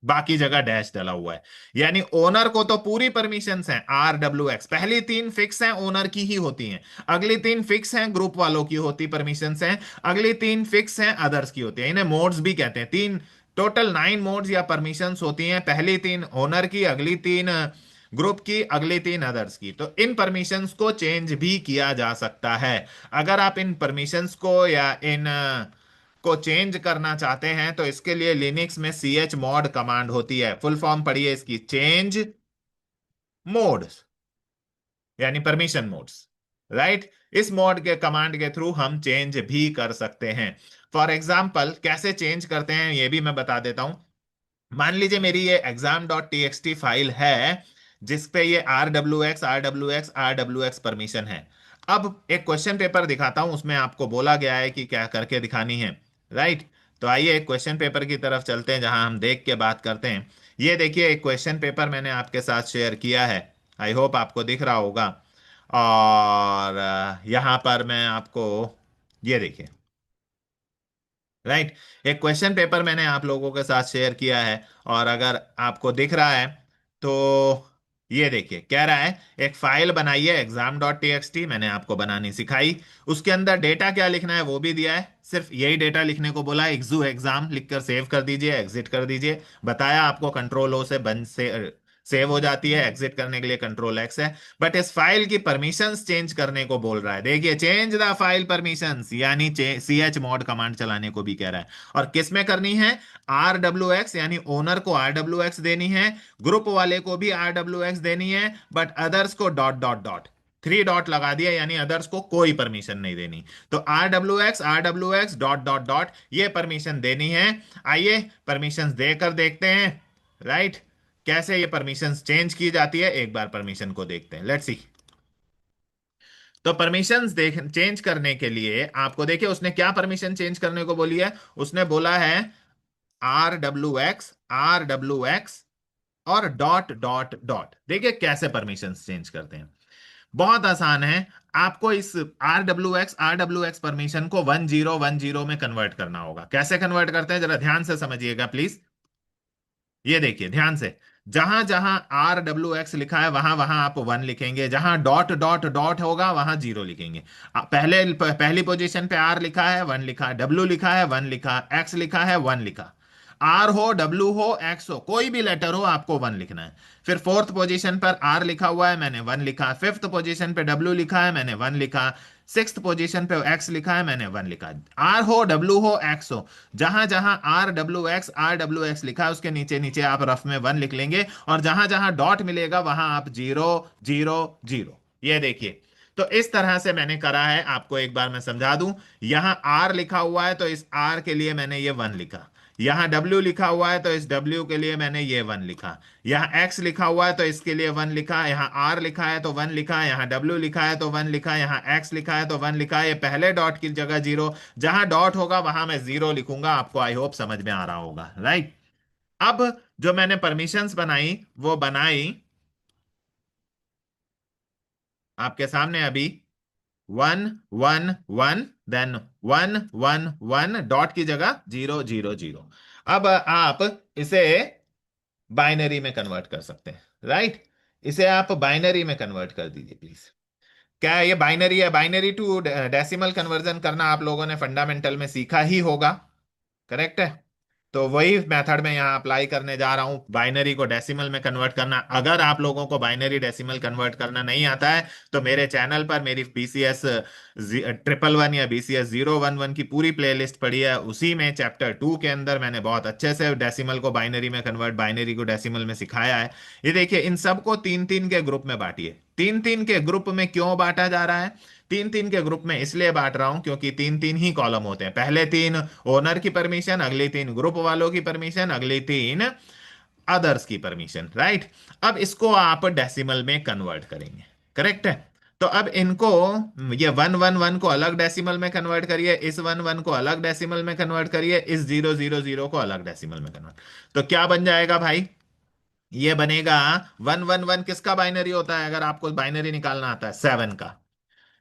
बाकी जगह डैश डला हुआ है। यानी ओनर को तो पूरी परमिशंस हैं, RWX पहली तीन फिक्स हैं, ओनर की ही होती हैं, अगली तीन फिक्स हैं, ग्रुप वालों की होती परमिशंस हैं, अगली तीन फिक्स हैं, अदर्स की होती है। इन्हें मोड्स भी कहते हैं। तीन, टोटल 9 मोड्स या परमिशंस होती हैं, पहली तीन ओनर की, अगली तीन ग्रुप की, अगली तीन अदर्स की। तो इन परमिशंस को चेंज भी किया जा सकता है। अगर आप इन परमिशंस को या इन को चेंज करना चाहते हैं तो इसके लिए लिनक्स में chmod कमांड होती है। फुल फॉर्म पढ़िए इसकी, चेंज मोड, यानी परमिशन मोड्स, राइट। इस मोड के कमांड के थ्रू हम चेंज भी कर सकते हैं। फॉर एग्जाम्पल कैसे चेंज करते हैं ये भी मैं बता देता हूं। मान लीजिए मेरी ये exam.txt फाइल है जिसपे ये RWX परमिशन है। अब एक क्वेश्चन पेपर दिखाता हूं, उसमें आपको बोला गया है कि क्या करके दिखानी है, राइट। तो आइए एक क्वेश्चन पेपर की तरफ चलते हैं जहां हम देख के बात करते हैं। ये देखिए एक क्वेश्चन पेपर मैंने आपके साथ शेयर किया है, आई होप आपको दिख रहा होगा। और यहां पर मैं आपको, ये देखिए, राइट, एक क्वेश्चन पेपर मैंने आप लोगों के साथ शेयर किया है, और अगर आपको दिख रहा है तो ये देखिए कह रहा है एक फाइल बनाइए exam.txt, मैंने आपको बनानी सिखाई। उसके अंदर डेटा क्या लिखना है वो भी दिया है, सिर्फ यही डेटा लिखने को बोला है, exu exam लिखकर सेव कर दीजिए, एग्जिट कर दीजिए। बताया आपको कंट्रोल ओ से बंद से सेव हो जाती है, एग्जिट करने के लिए कंट्रोल एक्स है। बट इस फाइल की परमिशंस चेंज करने को बोल रहा है, देखिए चेंज द फाइल परमिशंस, यानी chmod कमांड चलाने को भी कह रहा है। और किस में करनी है? RWX, यानी ओनर को RWX देनी है, ग्रुप वाले को भी RWX देनी है, but others co dot dot dot, 3 dot लगा दिया, यानी अदर्स को कोई परमिशन नहीं देनी। तो RWX डॉट डॉट डॉट ये परमिशन देनी है। आइए परमिशन देकर देखते हैं, राइट, कैसे ये परमिशंस चेंज की जाती है। एक बार परमिशन को देखते हैं, लेट्स सी। तो परमिशंस देख चेंज करने के लिए आपको देखिए उसने क्या परमिशन चेंज करने को बोली है। उसने बोला है RWX और डॉट डॉट डॉट। देखिए कैसे परमिशंस चेंज करते हैं, बहुत आसान है। आपको इस RWX परमिशन को 1010 में कन्वर्ट करना होगा। कैसे कन्वर्ट करते हैं जरा ध्यान से समझिएगा प्लीज। ये देखिए ध्यान से, जहां जहां आर डब्ल्यू एक्स लिखा है वहां वहां आप वन लिखेंगे, जहां डॉट डॉट डॉट होगा वहां जीरो लिखेंगे। पहली पोजीशन पे आर लिखा है वन लिखा, डब्ल्यू लिखा है वन लिखा, एक्स लिखा है वन लिखा। आर हो डब्ल्यू हो एक्स हो कोई भी लेटर हो आपको वन लिखना है। फिर फोर्थ पोजीशन पर आर लिखा हुआ है मैंने वन लिखा, फिफ्थ पोजीशन पे डब्ल्यू लिखा है मैंने वन लिखा, सिक्स्थ पोजीशन पे एक्स लिखा है मैंने वन लिखा। आर हो डब्ल्यू हो एक्स हो, जहां जहां आर डब्ल्यू एक्स लिखा है उसके नीचे नीचे आप रफ में वन लिख लेंगे, और जहां जहां डॉट मिलेगा वहां आप जीरो जीरो जीरो। ये देखिए, तो इस तरह से मैंने करा है। आपको एक बार मैं समझा दूं, यहां आर लिखा हुआ है तो इस आर के लिए मैंने ये वन लिखा, यहां डब्ल्यू लिखा हुआ है तो इस डब्ल्यू के लिए मैंने ये वन लिखा, यहाँ एक्स लिखा हुआ है तो इसके लिए वन लिखा, यहाँ आर लिखा है तो वन लिखा, यहाँ डब्ल्यू लिखा है तो वन लिखा, यहाँ एक्स लिखा है तो वन लिखा। ये पहले डॉट की जगह जीरो, जहां डॉट होगा वहां मैं जीरो लिखूंगा। आपको आई होप समझ में आ रहा होगा, राइट। अब जो मैंने परमिशंस बनाई वो बनाई आपके सामने अभी, one one one, then one one one, dot की जगह जीरो जीरो जीरो। अब आप इसे बाइनरी में कन्वर्ट कर सकते हैं, राइट। इसे आप बाइनरी में कन्वर्ट कर दीजिए प्लीज। क्या ये बाइनरी है? बाइनरी टू डेसिमल कन्वर्जन करना आप लोगों ने फंडामेंटल में सीखा ही होगा, करेक्ट है। तो वही मेथड में यहाँ अप्लाई करने जा रहा हूँ, बाइनरी को डेसिमल में कन्वर्ट करना। अगर आप लोगों को बाइनरी डेसिमल कन्वर्ट करना नहीं आता है तो मेरे चैनल पर मेरी बीसीएस 111 या बीसीएस 011 की पूरी प्लेलिस्ट पड़ी है, उसी में चैप्टर 2 के अंदर मैंने बहुत अच्छे से डेसिमल को बाइनरी में कन्वर्ट, बाइनरी को डेसिमल में सिखाया है। ये देखिए, इन सबको तीन तीन के ग्रुप में बांटिए। तीन तीन के ग्रुप में क्यों बांटा जा रहा है? तीन तीन के ग्रुप में इसलिए बांट रहा हूं क्योंकि तीन तीन ही कॉलम होते हैं। पहले तीन ओनर की परमिशन, अगली तीन ग्रुप वालों की परमिशन, अगली तीन अदर्स की परमिशन, राइट। अब इसको आप डेसिमल में कन्वर्ट करेंगे, करेक्ट है। तो अब इनको, ये वन वन वन को अलग डेसिमल में कन्वर्ट करिए, इस वन वन को अलग डेसिमल में कन्वर्ट करिए, इस जीरो जीरो जीरो को अलग डेसिमल में कन्वर्ट। तो क्या बन जाएगा भाई? ये बनेगा वन वन वन किसका बाइनरी होता है? अगर आपको बाइनरी निकालना आता है, सेवन का।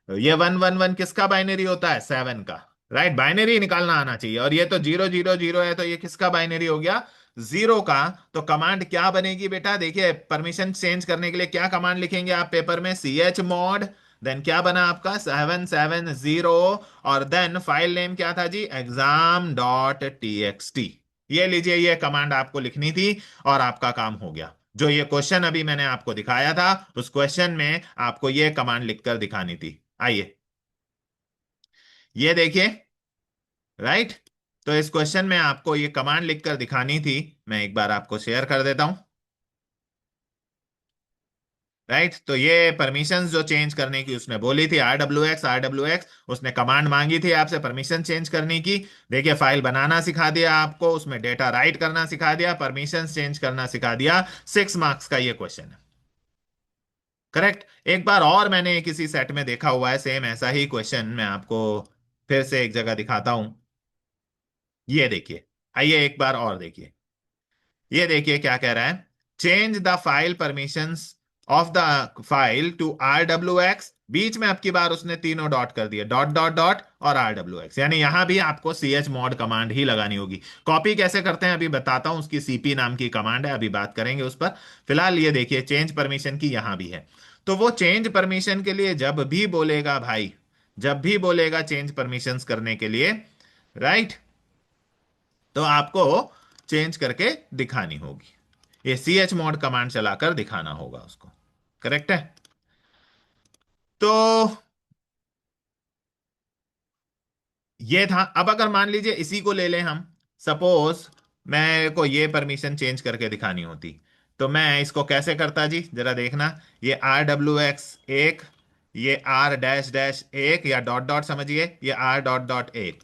तो ये वन वन वन किसका बाइनरी होता है? सेवन का, राइट। बाइनरी निकालना आना चाहिए। और ये तो जीरो जीरो जीरो है, तो ये किसका बाइनरी हो गया? जीरो का। तो कमांड क्या बनेगी बेटा? देखिए, परमिशन चेंज करने के लिए क्या कमांड लिखेंगे आप पेपर में? सी एच मॉड, देन क्या बना आपका? 770, और देन फाइल नेम क्या था जी? Exam dot T X T. ये लीजिए, ये कमांड आपको लिखनी थी और आपका काम हो गया। जो ये क्वेश्चन अभी मैंने आपको दिखाया था, उस क्वेश्चन में आपको ये कमांड लिखकर दिखानी थी। आइए ये देखिए, राइट। तो इस क्वेश्चन में आपको ये कमांड लिखकर दिखानी थी। मैं एक बार आपको शेयर कर देता हूं, राइट। तो ये परमिशंस जो चेंज करने की उसने बोली थी, आर डब्ल्यू एक्स उसने कमांड मांगी थी आपसे परमिशन चेंज करने की। देखिए, फाइल बनाना सिखा दिया आपको, उसमें डेटा राइट करना सिखा दिया, परमिशंस चेंज करना सिखा दिया। 6 मार्क्स का ये क्वेश्चन है, करेक्ट। एक बार और मैंने किसी सेट में देखा हुआ है सेम ऐसा ही क्वेश्चन, मैं आपको फिर से एक जगह दिखाता हूं। ये देखिए, आइए एक बार और देखिए। ये देखिए क्या कह रहा है? Change the file permissions of the file to R W X. बीच में अब की बार उसने तीनों डॉट कर दिए, डॉट डॉट डॉट और आर डब्ल्यू एक्स, यानी यहां भी आपको सी एच मॉड कमांड ही लगानी होगी। कॉपी कैसे करते हैं अभी बताता हूं, उसकी सीपी नाम की कमांड है, अभी बात करेंगे उस पर। फिलहाल ये देखिए, चेंज परमिशन की यहां भी है। तो वो चेंज परमिशन के लिए जब भी बोलेगा भाई, जब भी बोलेगा चेंज परमिशंस करने के लिए, राइट, तो आपको चेंज करके दिखानी होगी। ये सी एच मॉड कमांड चलाकर दिखाना होगा उसको, करेक्ट है। तो ये था। अब अगर मान लीजिए इसी को ले लें हम, सपोज मैं को ये परमिशन चेंज करके दिखानी होती, तो मैं इसको कैसे करता जी? जरा देखना। ये आर डब्ल्यू एक्स एक, ये आर डैश डैश एक, या डॉट डॉट समझिए, ये आर डॉट डॉट एक।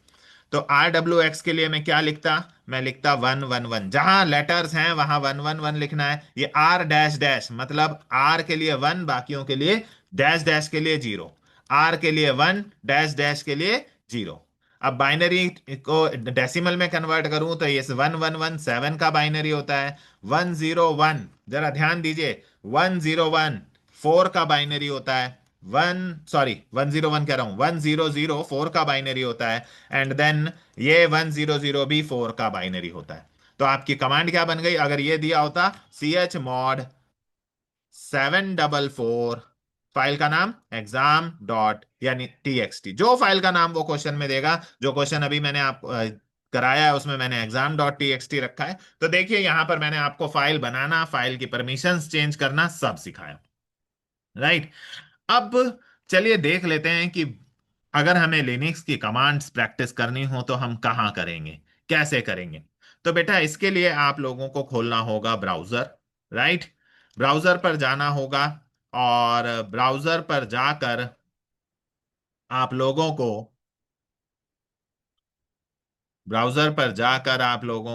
तो आर डब्ल्यू एक्स के लिए मैं क्या लिखता? मैं लिखता वन वन वन, जहां लेटर्स हैं वहां वन वन वन लिखना है। ये आर डैश डैश मतलब आर के लिए वन, बाकियों के लिए डैश डैश के लिए जीरो, आर के लिए वन, डैश डैश के लिए जीरो। अब बाइनरी को डेसिमल में कन्वर्ट करूं तो ये वन वन वन सेवन का बाइनरी होता है। 101, जरा ध्यान दीजिए, 101 4 का बाइनरी होता है। 101 कह रहा हूं, 1004 का बाइनरी होता है। एंड देन ये 100 भी 4 का बाइनरी होता है। तो आपकी कमांड क्या बन गई? अगर ये दिया होता chmod 744, फाइल का नाम एग्जाम डॉट यानी टीएक्सटी, जो फाइल का नाम वो क्वेश्चन में देगा, जो क्वेश्चन अभी मैंने आप कराया है उसमें मैंने एग्जाम डॉट टीएक्सटी रखा है। तो देखिए यहां पर मैंने आपको फाइल बनाना, फाइल की परमिशंस चेंज करना सब सिखाया, राइट। अब चलिए देख लेते हैं कि अगर हमें लिनक्स की कमांड्स प्रैक्टिस करनी हो तो हम कहाँ करेंगे, कैसे करेंगे। तो बेटा इसके लिए आप लोगों को खोलना होगा ब्राउजर, राइट। ब्राउजर पर जाना होगा, और ब्राउजर पर जाकर आप लोगों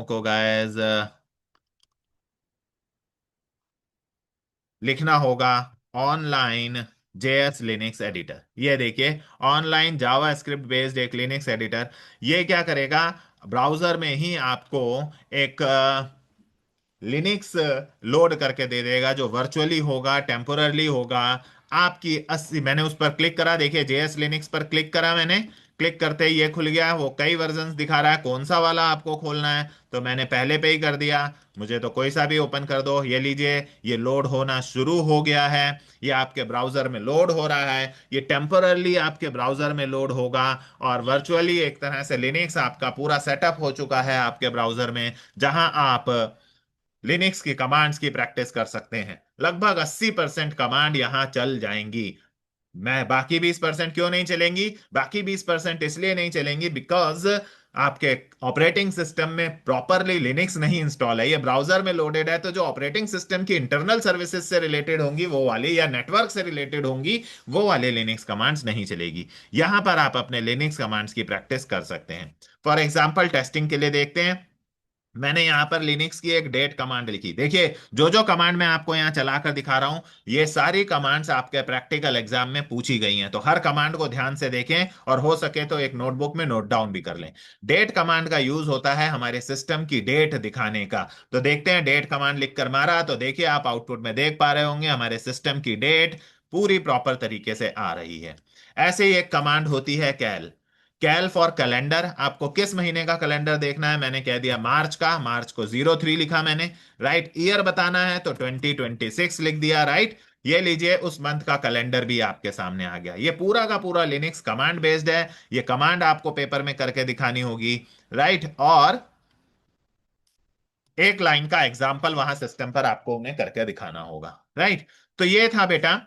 को गाइस लिखना होगा ऑनलाइन जेएस लिनक्स एडिटर। ये देखिए, ऑनलाइन जावा स्क्रिप्ट बेस्ड एक लिनक्स एडिटर। ये क्या करेगा, ब्राउजर में ही आपको एक लिनक्स लोड करके दे देगा, जो वर्चुअली होगा, टेम्पोररली होगा। आपकी 80, मैंने उस पर क्लिक करा, देखिए जेएस लिनक्स पर क्लिक करा मैंने, क्लिक करते ही ये खुल गया। वो कई वर्जन्स दिखा रहा है, कौन सा वाला आपको खोलना है, तो मैंने पहले पे ही कर दिया। मुझे तो कोई सा भी ओपन कर दो। ये लीजिए, ये लोड होना शुरू हो गया है। ये आपके ब्राउजर में लोड हो रहा है, ये टेम्पोररली आपके ब्राउजर में लोड होगा, और वर्चुअली एक तरह से लिनक्स आपका पूरा सेटअप हो चुका है आपके ब्राउजर में, जहां आप लिनक्स की कमांड्स की प्रैक्टिस कर सकते हैं। लगभग 80% कमांड यहां चल जाएंगी। मैं बाकी 20% क्यों नहीं चलेंगी? बाकी 20% इसलिए नहीं चलेंगी बिकॉज आपके ऑपरेटिंग सिस्टम में प्रॉपरली लिनक्स नहीं इंस्टॉल है। ये ब्राउजर में लोडेड है, तो जो ऑपरेटिंग सिस्टम की इंटरनल सर्विसेज से रिलेटेड होंगी वो वाली, या नेटवर्क से रिलेटेड होंगी वो वाले लिनक्स कमांड्स नहीं चलेगी। यहां पर आप अपने लिनक्स कमांड्स की प्रैक्टिस कर सकते हैं। फॉर एग्जाम्पल टेस्टिंग के लिए देखते हैं, मैंने यहां पर लिनक्स की एक डेट कमांड लिखी। देखिए जो जो कमांड मैं आपको यहां चलाकर दिखा रहा हूं, ये सारी कमांड्स आपके प्रैक्टिकल एग्जाम में पूछी गई हैं, तो हर कमांड को ध्यान से देखें, और हो सके तो एक नोटबुक में नोट डाउन भी कर लें। डेट कमांड का यूज होता है हमारे सिस्टम की डेट दिखाने का। तो देखते हैं, डेट कमांड लिखकर मारा तो देखिए आप आउटपुट में देख पा रहे होंगे हमारे सिस्टम की डेट पूरी प्रॉपर तरीके से आ रही है। ऐसे ही एक कमांड होती है कैल। कैल फॉर कैलेंडर, आपको किस महीने का कैलेंडर देखना है, मैंने कह दिया मार्च का, मार्च को 03 लिखा मैंने, राइट। ईयर बताना है तो 2026 लिख दिया, राइट। ये लीजिए, उस मंथ का कैलेंडर भी आपके सामने आ गया। ये पूरा का पूरा लिनक्स कमांड बेस्ड है। ये कमांड आपको पेपर में करके दिखानी होगी, राइट। और एक लाइन का एग्जाम्पल वहां सिस्टम पर आपको उन्हें करके दिखाना होगा, राइट। तो ये था बेटा।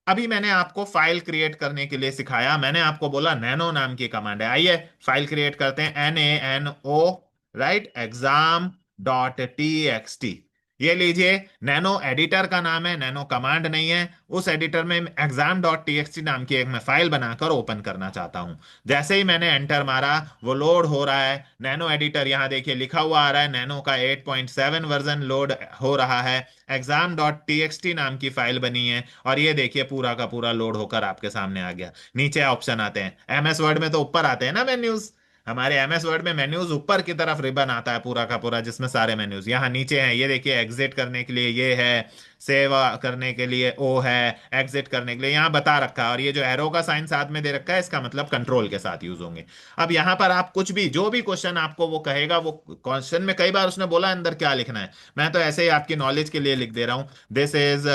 अभी मैंने आपको फाइल क्रिएट करने के लिए सिखाया। मैंने आपको बोला नैनो नाम की कमांड है, आइए फाइल क्रिएट करते हैं। NANO, right, exam dot T X T. ये लीजिए, नैनो एडिटर का नाम है, नैनो कमांड नहीं है। उस एडिटर में exam dot T X T नाम की एक मैं फाइल बनाकर ओपन करना चाहता हूं। जैसे ही मैंने एंटर मारा, वो लोड हो रहा है। नैनो एडिटर यहाँ देखिए लिखा हुआ आ रहा है, नैनो का 8.7 वर्जन लोड हो रहा है। Exam dot T X T नाम की फाइल बनी है, और ये देखिए पूरा का पूरा लोड होकर आपके सामने आ गया। नीचे ऑप्शन आते हैं, एमएस वर्ड में तो ऊपर आते हैं ना मेन्यूज। हमारे एमएस वर्ड में मेन्यूज ऊपर की तरफ रिबन आता है पूरा का पूरा, जिसमें सारे मेन्यूज यहाँ नीचे हैं। ये देखिए, एग्जिट करने के लिए ये है, सेव करने के लिए ओ है, एग्जिट करने के लिए यहाँ बता रखा है, और ये जो एरो का साइन साथ में दे रखा है इसका मतलब कंट्रोल के साथ यूज होंगे। अब यहाँ पर आप कुछ भी, जो भी क्वेश्चन आपको वो कहेगा, वो क्वेश्चन में कई बार उसने बोला अंदर क्या लिखना है, मैं तो ऐसे ही आपकी नॉलेज के लिए लिख दे रहा हूँ। This is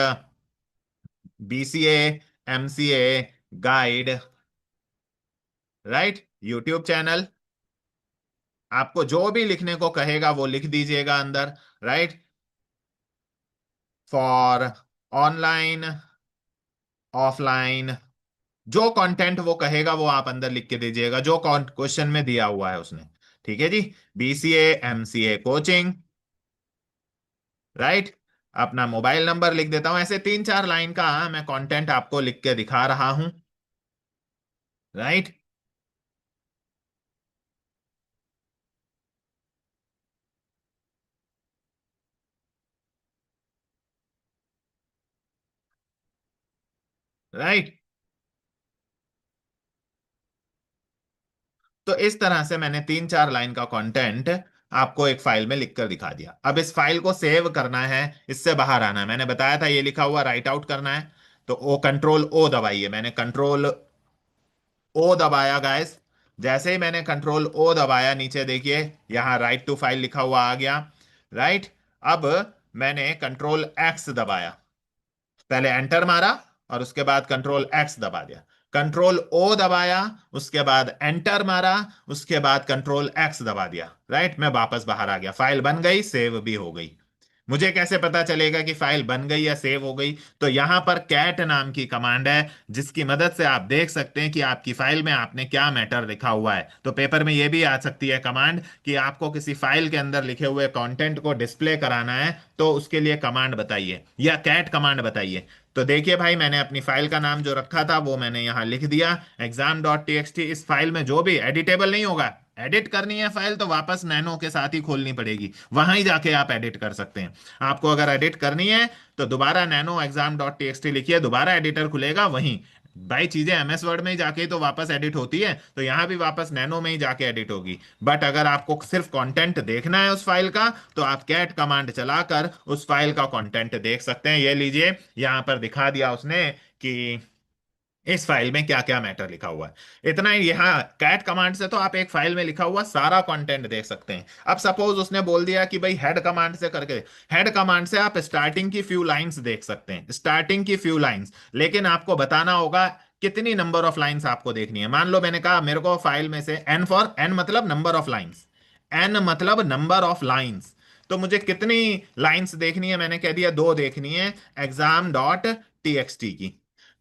BCA MCA guide, right, YouTube channel. आपको जो भी लिखने को कहेगा वो लिख दीजिएगा अंदर, राइट। फॉर ऑनलाइन ऑफलाइन, जो कंटेंट वो कहेगा वो आप अंदर लिख के दीजिएगा, जो क्वेश्चन में दिया हुआ है उसने। ठीक है जी। BCA MCA coaching, right. अपना मोबाइल नंबर लिख देता हूं। ऐसे 3-4 लाइन का मैं कंटेंट आपको लिख के दिखा रहा हूं, राइट। राइट। तो इस तरह से मैंने 3-4 लाइन का कंटेंट आपको एक फाइल में लिखकर दिखा दिया। अब इस फाइल को सेव करना है, इससे बाहर आना है। मैंने बताया था ये लिखा हुआ राइट आउट करना है, तो ओ कंट्रोल ओ दबाइए। मैंने कंट्रोल ओ दबाया गाइस। जैसे ही मैंने कंट्रोल ओ दबाया, नीचे देखिए यहाँ राइट टू फाइल लिखा हुआ आ गया। राइट। अब मैंने कंट्रोल एक्स दबाया, पहले एंटर मारा और उसके बाद कंट्रोल एक्स दबा दिया, कंट्रोल ओ दबाया, उसके बाद एंटर मारा, उसके बाद कंट्रोल एक्स दबा दिया, राइट। मैं वापस बाहर आ गया, फाइल बन गई, सेव भी हो गई। मुझे कैसे पता चलेगा कि फाइल बन गई या सेव हो गई? तो यहां पर कैट नाम की कमांड है, जिसकी मदद से आप देख सकते हैं कि आपकी फाइल में आपने क्या मैटर लिखा हुआ है। तो पेपर में यह भी आ सकती है कमांड कि आपको किसी फाइल के अंदर लिखे हुए कंटेंट को डिस्प्ले कराना है, तो उसके लिए कमांड बताइए या कैट कमांड बताइए। तो देखिए भाई, मैंने अपनी फाइल का नाम जो रखा था वो मैंने यहां लिख दिया, exam.txt। इस फाइल में जो भी एडिटेबल नहीं होगा, एडिट करनी है फाइल तो वापस नैनो के साथ ही खोलनी पड़ेगी, वहां ही जाके आप एडिट कर सकते हैं। आपको अगर एडिट करनी है तो दोबारा नैनो एग्जाम डॉट टी लिखिए, दोबारा एडिटर खुलेगा वहीं। भाई चीजें एमएस वर्ड में ही जाके तो वापस एडिट होती है, तो यहां भी वापस नैनो में ही जाके एडिट होगी। बट अगर आपको सिर्फ कंटेंट देखना है उस फाइल का, तो आप कैट कमांड चलाकर उस फाइल का कंटेंट देख सकते हैं। ये लीजिए, यहां पर दिखा दिया उसने कि इस फाइल में क्या क्या मैटर लिखा हुआ है। इतना ही, यहाँ कैट कमांड से तो आप एक फाइल में लिखा हुआ सारा कंटेंट देख सकते हैं। अब सपोज उसने बोल दिया कि भाई हेड कमांड से करके, हेड कमांड से आप स्टार्टिंग की फ्यू लाइंस देख सकते हैं, स्टार्टिंग की फ्यू लाइंस। लेकिन आपको बताना होगा कितनी नंबर ऑफ लाइंस आपको देखनी है। मान लो मैंने कहा मेरे को फाइल में से एन, फॉर एन मतलब नंबर ऑफ लाइंस, एन मतलब नंबर ऑफ लाइंस, तो मुझे कितनी लाइंस देखनी है? मैंने कह दिया दो देखनी है एग्जाम डॉट टी की।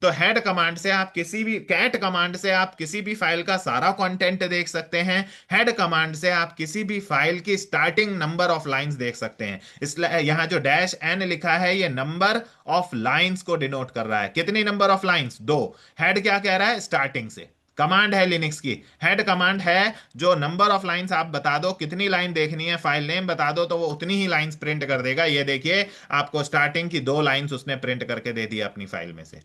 तो हेड कमांड से आप किसी भी, कैट कमांड से आप किसी भी फाइल का सारा कंटेंट देख सकते हैं। हेड कमांड से आप किसी भी फाइल की स्टार्टिंग नंबर ऑफ लाइंस देख सकते हैं। इसलिए यहां जो डैश एन लिखा है ये नंबर ऑफ लाइंस को डिनोट कर रहा है। कितनी नंबर ऑफ लाइंस? दो। हेड क्या कह रहा है? स्टार्टिंग से। कमांड है लिनक्स की, हेड कमांड है जो नंबर ऑफ लाइंस आप बता दो, कितनी लाइन देखनी है, फाइल नेम बता दो, तो वो उतनी ही लाइंस प्रिंट कर देगा। ये देखिए, आपको स्टार्टिंग की दो लाइंस उसने प्रिंट करके दे दी अपनी फाइल में से।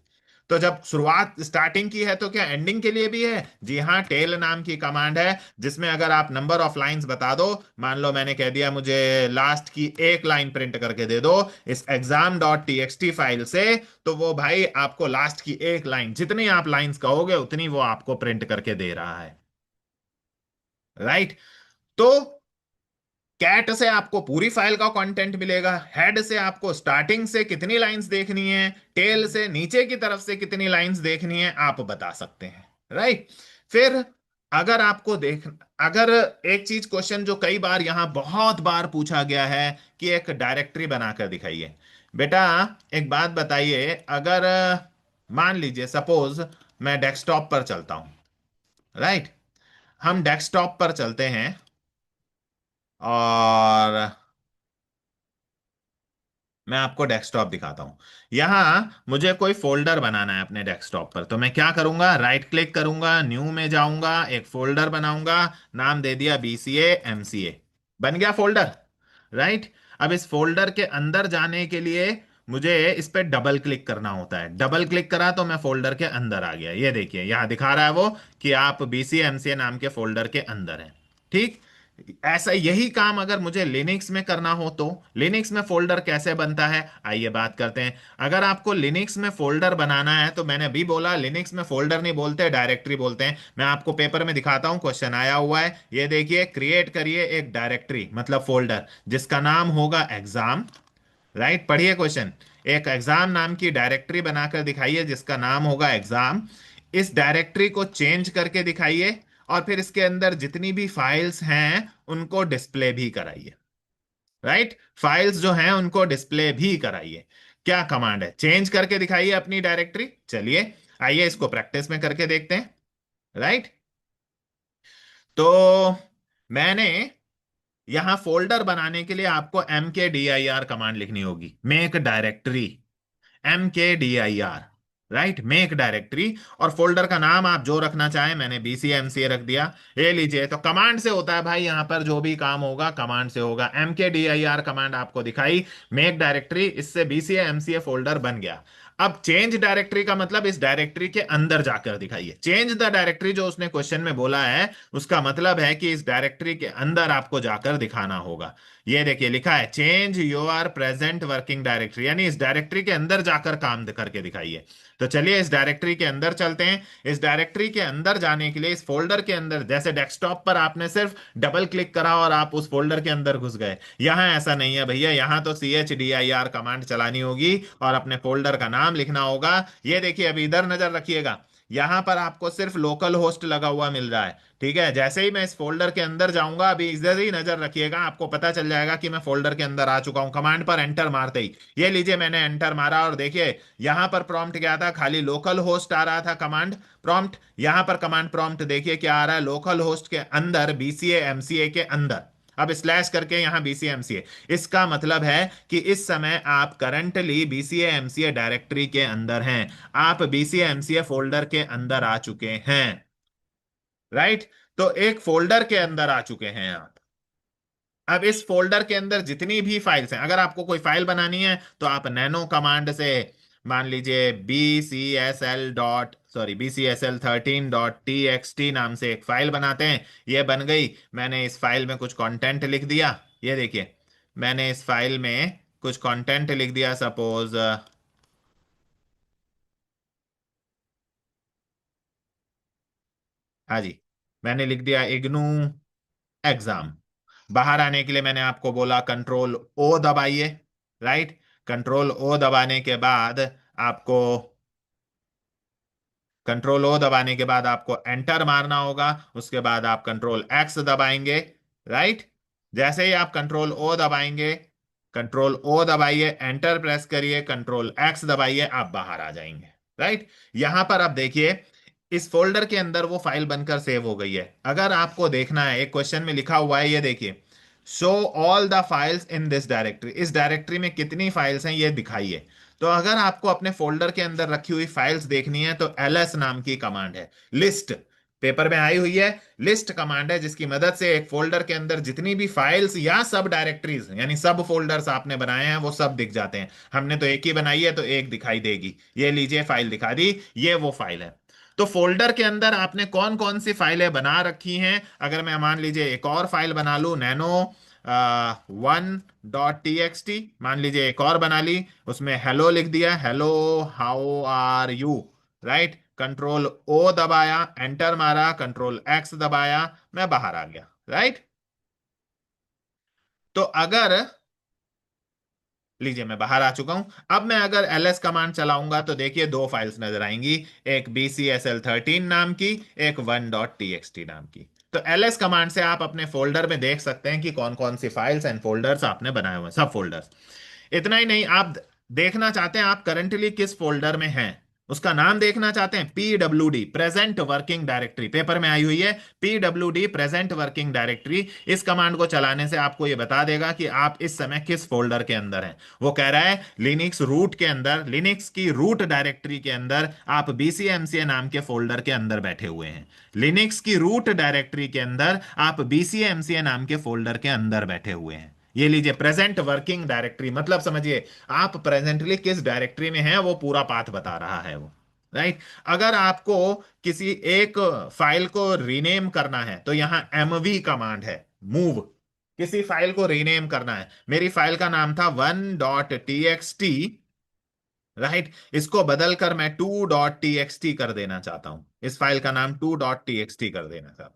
तो जब शुरुआत स्टार्टिंग की है तो क्या एंडिंग के लिए भी है? जी हाँ, टेल नाम की कमांड है, जिसमें अगर आप नंबर ऑफ लाइंस बता दो, मान लो मैंने कह दिया मुझे लास्ट की एक लाइन प्रिंट करके दे दो इस एग्जाम डॉट टी फाइल से, तो वो भाई आपको लास्ट की एक लाइन, जितनी आप लाइंस कहोगे उतनी वो आपको प्रिंट करके दे रहा है, राइट। तो कैट से आपको पूरी फाइल का कंटेंट मिलेगा, हेड से आपको स्टार्टिंग से कितनी लाइंस देखनी है, टेल से नीचे की तरफ से कितनी लाइंस देखनी है आप बता सकते हैं, राइट। फिर अगर आपको देख, अगर एक चीज क्वेश्चन जो कई बार यहां बहुत बार पूछा गया है कि एक डायरेक्टरी बनाकर दिखाइए। बेटा एक बात बताइए, अगर मान लीजिए सपोज मैं डेस्कटॉप पर चलता हूं, राइट, हम डेस्कटॉप पर चलते हैं और मैं आपको डेस्कटॉप दिखाता हूं। यहां मुझे कोई फोल्डर बनाना है अपने डेस्कटॉप पर, तो मैं क्या करूंगा? राइट क्लिक करूंगा, न्यू में जाऊंगा, एक फोल्डर बनाऊंगा, नाम दे दिया बीसीए एमसीए, बन गया फोल्डर, राइट। अब इस फोल्डर के अंदर जाने के लिए मुझे इस पे डबल क्लिक करना होता है। डबल क्लिक करा तो मैं फोल्डर के अंदर आ गया। ये देखिए यहां दिखा रहा है वो कि आप बीसीए एमसीए नाम के फोल्डर के अंदर हैं, ठीक। ऐसा यही काम अगर मुझे लिनक्स में करना हो तो लिनक्स में फोल्डर कैसे बनता है, आइए बात करते हैं। अगर आपको लिनक्स में फोल्डर बनाना है तो मैंने अभी बोला लिनक्स में फोल्डर नहीं बोलते, डायरेक्टरी बोलते हैं। मैं आपको पेपर में दिखाता हूं, क्वेश्चन आया हुआ है, ये देखिए, क्रिएट करिए एक डायरेक्टरी मतलब फोल्डर जिसका नाम होगा एग्जाम, राइट। पढ़िए क्वेश्चन, एक एग्जाम नाम की डायरेक्टरी बनाकर दिखाइए जिसका नाम होगा एग्जाम। इस डायरेक्टरी को चेंज करके दिखाइए और फिर इसके अंदर जितनी भी फाइल्स हैं उनको डिस्प्ले भी कराइए, राइट। फाइल्स जो हैं उनको डिस्प्ले भी कराइए। क्या कमांड है? चेंज करके दिखाइए अपनी डायरेक्टरी। चलिए आइए इसको प्रैक्टिस में करके देखते हैं, राइट। तो मैंने यहां फोल्डर बनाने के लिए आपको mkdir कमांड लिखनी होगी, make directory, mkdir, right, make directory. और फोल्डर का नाम आप जो रखना चाहें, मैंने BCMCA रख दिया। ये लीजिए, तो कमांड से होता है भाई, यहां पर जो भी काम होगा कमांड से होगा। mkdir कमांड आपको दिखाई, मेक डायरेक्टरी, इससे BCMCA फोल्डर बन गया। अब चेंज डायरेक्टरी का मतलब इस डायरेक्टरी के अंदर जाकर दिखाइए। चेंज द डायरेक्टरी जो उसने क्वेश्चन में बोला है, उसका मतलब है कि इस डायरेक्टरी के अंदर आपको जाकर दिखाना होगा। ये देखिए लिखा है change your present working directory, यानी इस डायरेक्टरी के अंदर जाकर काम करके दिखाइए। तो चलिए इस डायरेक्टरी के अंदर चलते हैं। इस डायरेक्टरी के अंदर जाने के लिए इस फोल्डर के अंदर, जैसे डेस्कटॉप पर आपने सिर्फ डबल क्लिक करा और आप उस फोल्डर के अंदर घुस गए, यहाँ ऐसा नहीं है भैया। यहाँ तो CHDIR कमांड चलानी होगी और अपने फोल्डर का नाम लिखना होगा। ये देखिए अभी इधर नजर रखिएगा, यहां पर आपको सिर्फ लोकल होस्ट लगा हुआ मिल रहा है। ठीक है, जैसे ही मैं इस फोल्डर के अंदर जाऊंगा, अभी इधर ही नजर रखिएगा, आपको पता चल जाएगा कि मैं फोल्डर के अंदर आ चुका हूं कमांड पर एंटर मारते ही। ये लीजिए मैंने एंटर मारा और देखिए यहां पर प्रॉम्प्ट क्या था, खाली लोकल होस्ट आ रहा था कमांड प्रॉम्प्ट। यहां पर कमांड प्रॉम्प्ट देखिए क्या आ रहा है, लोकल होस्ट के अंदर BCA MCA के अंदर। अब स्लैश करके यहां BCA MCA, इसका मतलब है कि इस समय आप करंटली BCA MCA डायरेक्टरी के अंदर हैं। आप BCA MCA फोल्डर के अंदर आ चुके हैं, राइट। तो एक फोल्डर के अंदर आ चुके हैं आप। अब इस फोल्डर के अंदर जितनी भी फाइल्स हैं, अगर आपको कोई फाइल बनानी है तो आप नैनो कमांड से, मान लीजिए BCSL13.TXT नाम से एक फाइल बनाते हैं। ये बन गई, मैंने इस फाइल में कुछ कंटेंट लिख दिया। ये देखिए मैंने इस फाइल में कुछ कंटेंट लिख दिया, सपोज हाँ जी, मैंने लिख दिया इग्नू एग्जाम। बाहर आने के लिए मैंने आपको बोला कंट्रोल O दबाइए, राइट। कंट्रोल O दबाने के बाद आपको कंट्रोल O दबाने के बाद एंटर मारना होगा। उसके बाद आप कंट्रोल X दबाएंगे, राइट। जैसे ही आप कंट्रोल O दबाएंगे, कंट्रोल O दबाइए, एंटर प्रेस करिए, कंट्रोल X दबाइए, आप बाहर आ जाएंगे, राइट। यहां पर आप देखिए इस फोल्डर के अंदर वो फाइल बनकर सेव हो गई है। अगर आपको देखना है, एक क्वेश्चन में लिखा हुआ है, ये देखिए show all the files in this directory, इस डायरेक्टरी में कितनी फाइल्स हैं ये दिखाइए। तो अगर आपको अपने फोल्डर के अंदर रखी हुई फाइल्स देखनी है तो LS नाम की कमांड है, लिस्ट पेपर में आई हुई है, लिस्ट कमांड है, जिसकी मदद से एक फोल्डर के अंदर जितनी भी फाइल्स या सब डायरेक्टरीज यानी सब फोल्डर्स आपने बनाए हैं वो सब दिख जाते हैं। हमने तो एक ही बनाई है तो एक दिखाई देगी। ये लीजिए फाइल दिखा दी, ये वो फाइल है। तो फोल्डर के अंदर आपने कौन कौन सी फाइलें बना रखी हैं, अगर मैं मान लीजिए एक और फाइल बना लूं, नैनो 1.TXT, मान लीजिए एक और बना ली, उसमें हेलो लिख दिया, hello how are you, right. Control O दबाया, एंटर मारा, कंट्रोल X दबाया, मैं बाहर आ गया, राइट। तो अगर लीजिए मैं बाहर आ चुका हूं, अब मैं अगर LS कमांड चलाऊंगा तो देखिए दो फाइल्स नजर आएंगी, एक BCSL13 नाम की, एक 1.TXT नाम की। तो LS कमांड से आप अपने फोल्डर में देख सकते हैं कि कौन कौन सी फाइल्स एंड फोल्डर्स आपने बनाए हुए हैं, सब फोल्डर्स। इतना ही नहीं, आप देखना चाहते हैं आप करंटली किस फोल्डर में हैं, उसका नाम देखना चाहते हैं, PWD present working directory, paper में आई हुई है PWD प्रेजेंट वर्किंग डायरेक्टरी। इस कमांड को चलाने से आपको यह बता देगा कि आप इस समय किस फोल्डर के अंदर हैं। वो कह रहा है लिनक्स रूट के अंदर, लिनक्स की रूट डायरेक्टरी के अंदर आप BCA MCA नाम के फोल्डर के अंदर बैठे हुए हैं। लिनक्स की रूट डायरेक्टरी के अंदर आप BCA MCA नाम के फोल्डर के अंदर बैठे हुए हैं। ये लीजिए प्रेजेंट वर्किंग डायरेक्टरी, मतलब समझिए आप प्रेजेंटली किस डायरेक्टरी में हैं, वो पूरा पाथ बता रहा है वो, राइट। अगर आपको किसी एक फाइल को रीनेम करना है तो यहां MV कमांड है, मूव। किसी फाइल को रीनेम करना है, मेरी फाइल का नाम था 1.TXT, राइट। इसको बदलकर मैं 2.TXT कर देना चाहता हूं, इस फाइल का नाम 2.TXT कर देना चाहता हूं,